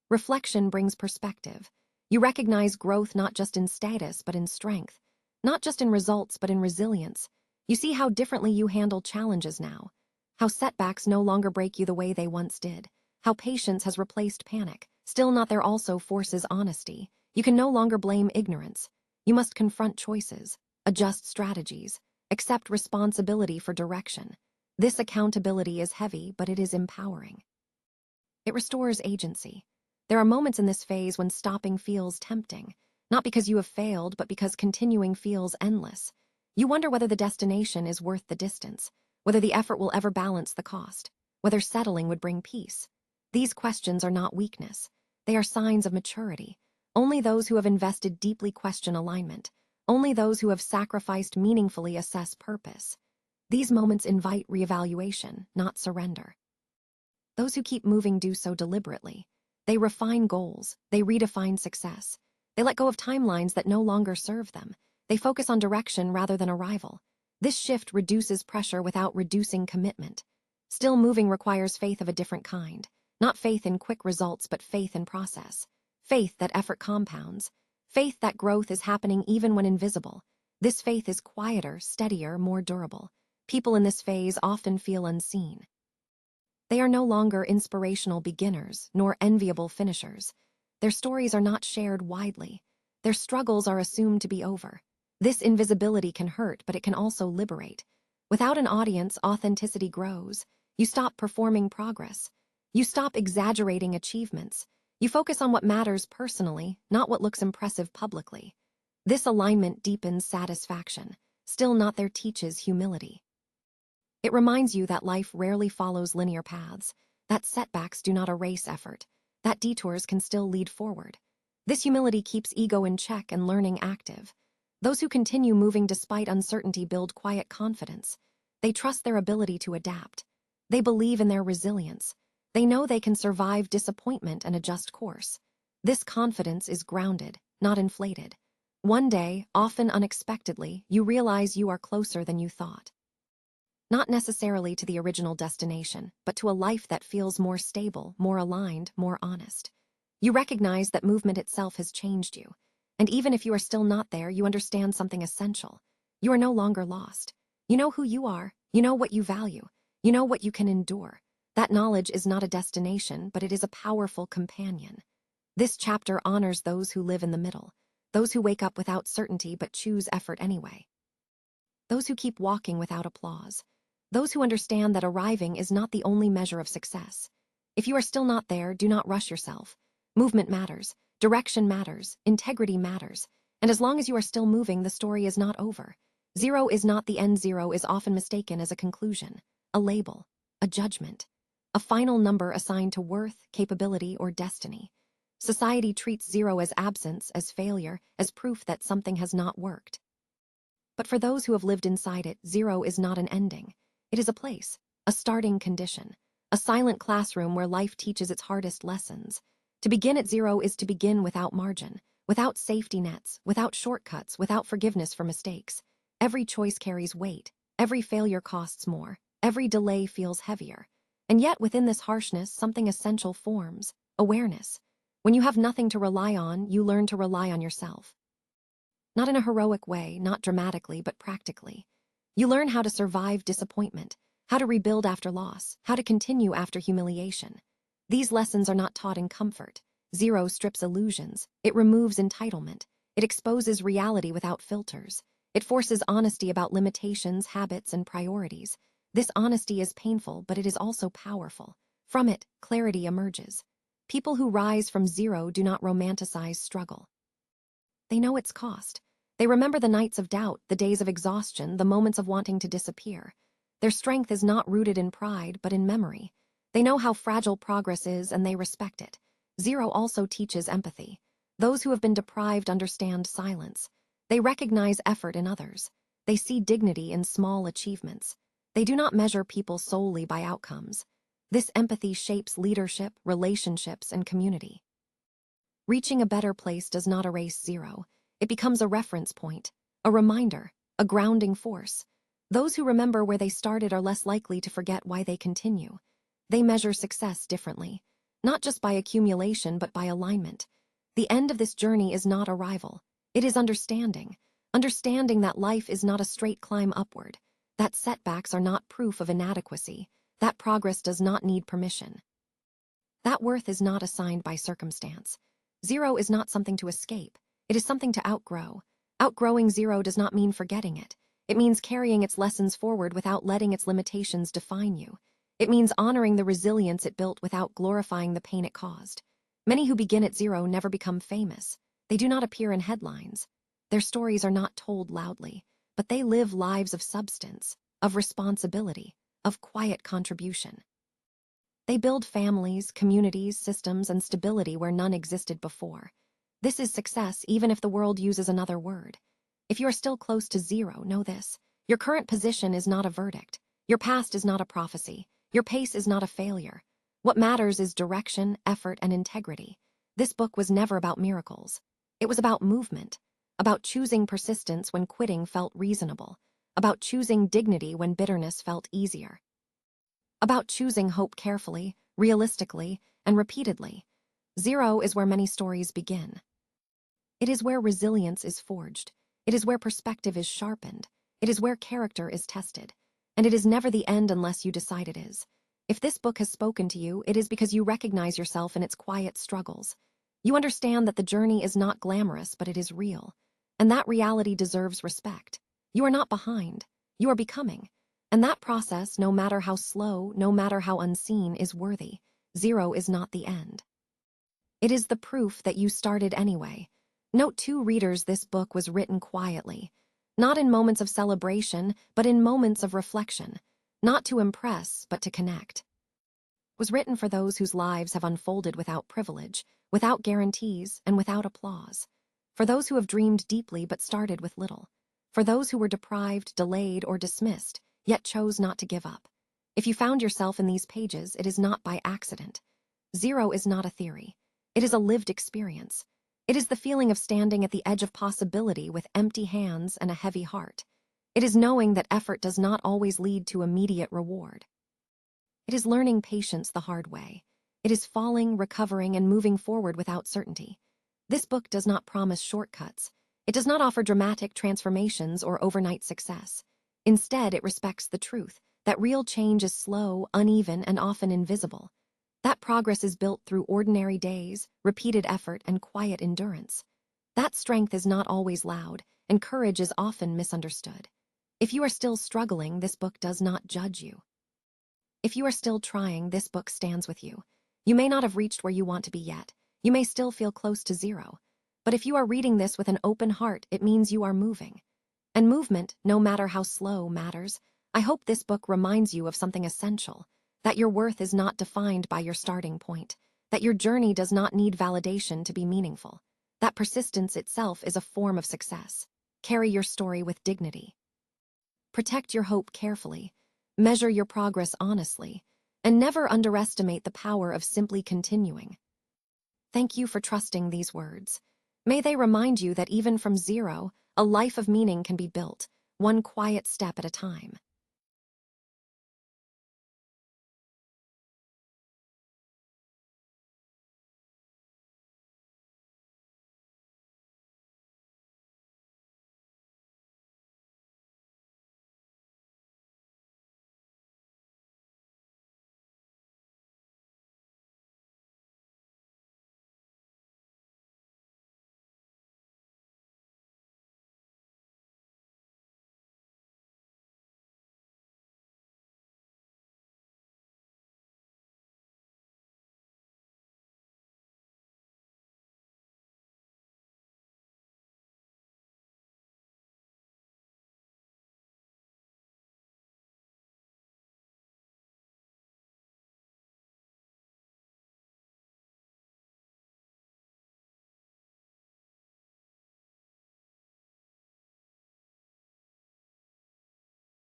Reflection brings perspective. You recognize growth not just in status but in strength, not just in results but in resilience. You see how differently you handle challenges now, how setbacks no longer break you the way they once did, how patience has replaced panic, Still not there also forces honesty. You can no longer blame ignorance. You must confront choices, adjust strategies, accept responsibility for direction. This accountability is heavy, but it is empowering. It restores agency. There are moments in this phase when stopping feels tempting, not because you have failed, but because continuing feels endless. You wonder whether the destination is worth the distance, whether the effort will ever balance the cost, whether settling would bring peace. These questions are not weakness. They are signs of maturity. Only those who have invested deeply question alignment. Only those who have sacrificed meaningfully assess purpose. These moments invite reevaluation, not surrender. Those who keep moving do so deliberately. They refine goals. They redefine success. They let go of timelines that no longer serve them. They focus on direction rather than arrival. This shift reduces pressure without reducing commitment. Still moving requires faith of a different kind. Not faith in quick results, but faith in process. Faith that effort compounds. Faith that growth is happening even when invisible. This faith is quieter, steadier, more durable. People in this phase often feel unseen. They are no longer inspirational beginners, nor enviable finishers. Their stories are not shared widely. Their struggles are assumed to be over. This invisibility can hurt, but it can also liberate. Without an audience, authenticity grows. You stop performing progress. You stop exaggerating achievements. You focus on what matters personally, not what looks impressive publicly. This alignment deepens satisfaction. Still not there teaches humility. It reminds you that life rarely follows linear paths, that setbacks do not erase effort, that detours can still lead forward. This humility keeps ego in check and learning active. Those who continue moving despite uncertainty build quiet confidence. They trust their ability to adapt. They believe in their resilience. They know they can survive disappointment and adjust course. This confidence is grounded, not inflated. One day, often unexpectedly, you realize you are closer than you thought. Not necessarily to the original destination, but to a life that feels more stable, more aligned, more honest. You recognize that movement itself has changed you. And even if you are still not there, you understand something essential. You are no longer lost. You know who you are. You know what you value. You know what you can endure. That knowledge is not a destination, but it is a powerful companion. This chapter honors those who live in the middle, those who wake up without certainty but choose effort anyway. Those who keep walking without applause. Those who understand that arriving is not the only measure of success. If you are still not there, do not rush yourself. Movement matters, direction matters, integrity matters, and as long as you are still moving, the story is not over. Zero is not the end. Zero is often mistaken as a conclusion, a label, a judgment, a final number assigned to worth, capability, or destiny. Society treats zero as absence, as failure, as proof that something has not worked. But for those who have lived inside it, zero is not an ending. It is a place, a starting condition, a silent classroom where life teaches its hardest lessons. To begin at zero is to begin without margin, without safety nets, without shortcuts, without forgiveness for mistakes. Every choice carries weight, every failure costs more, every delay feels heavier. And yet within this harshness, something essential forms, awareness. When you have nothing to rely on, you learn to rely on yourself. Not in a heroic way, not dramatically, but practically. You learn how to survive disappointment, how to rebuild after loss, how to continue after humiliation. These lessons are not taught in comfort. Zero strips illusions. It removes entitlement. It exposes reality without filters. It forces honesty about limitations, habits, and priorities. This honesty is painful, but it is also powerful. From it, clarity emerges. People who rise from zero do not romanticize struggle. They know its cost. They remember the nights of doubt, the days of exhaustion, the moments of wanting to disappear. Their strength is not rooted in pride, but in memory. They know how fragile progress is, and they respect it. Zero also teaches empathy. Those who have been deprived understand silence. They recognize effort in others. They see dignity in small achievements. They do not measure people solely by outcomes. This empathy shapes leadership, relationships, and community. Reaching a better place does not erase zero. It becomes a reference point, a reminder, a grounding force. Those who remember where they started are less likely to forget why they continue. They measure success differently, not just by accumulation, but by alignment. The end of this journey is not arrival. It is understanding. Understanding that life is not a straight climb upward, that setbacks are not proof of inadequacy, that progress does not need permission. That worth is not assigned by circumstance. Zero is not something to escape. It is something to outgrow. Outgrowing zero does not mean forgetting it. It means carrying its lessons forward without letting its limitations define you. It means honoring the resilience it built without glorifying the pain it caused. Many who begin at zero never become famous. They do not appear in headlines. Their stories are not told loudly, but they live lives of substance, of responsibility, of quiet contribution. They build families, communities, systems, and stability where none existed before. This is success even if the world uses another word. If you are still close to zero, know this. Your current position is not a verdict. Your past is not a prophecy. Your pace is not a failure. What matters is direction, effort, and integrity. This book was never about miracles. It was about movement, about choosing persistence when quitting felt reasonable, about choosing dignity when bitterness felt easier, about choosing hope carefully, realistically, and repeatedly. Zero is where many stories begin. It is where resilience is forged. It is where perspective is sharpened. It is where character is tested. And it is never the end unless you decide it is. If this book has spoken to you, it is because you recognize yourself in its quiet struggles. You understand that the journey is not glamorous, but it is real. And that reality deserves respect. You are not behind. You are becoming. And that process, no matter how slow, no matter how unseen, is worthy. Zero is not the end. It is the proof that you started anyway. Note to readers, this book was written quietly, not in moments of celebration, but in moments of reflection, not to impress, but to connect. It was written for those whose lives have unfolded without privilege, without guarantees, and without applause. For those who have dreamed deeply but started with little. For those who were deprived, delayed, or dismissed, yet chose not to give up. If you found yourself in these pages, it is not by accident. Zero is not a theory. It is a lived experience. It is the feeling of standing at the edge of possibility with empty hands and a heavy heart. It is knowing that effort does not always lead to immediate reward. It is learning patience the hard way. It is falling, recovering, and moving forward without certainty. This book does not promise shortcuts. It does not offer dramatic transformations or overnight success. Instead, it respects the truth that real change is slow, uneven, and often invisible. That progress is built through ordinary days, repeated effort, and quiet endurance. That strength is not always loud, and courage is often misunderstood. If you are still struggling, this book does not judge you. If you are still trying, this book stands with you. You may not have reached where you want to be yet. You may still feel close to zero. But if you are reading this with an open heart, it means you are moving. And movement, no matter how slow, matters. I hope this book reminds you of something essential. That your worth is not defined by your starting point, that your journey does not need validation to be meaningful, that persistence itself is a form of success. Carry your story with dignity. Protect your hope carefully, measure your progress honestly, and never underestimate the power of simply continuing. Thank you for trusting these words. May they remind you that even from zero, a life of meaning can be built, one quiet step at a time.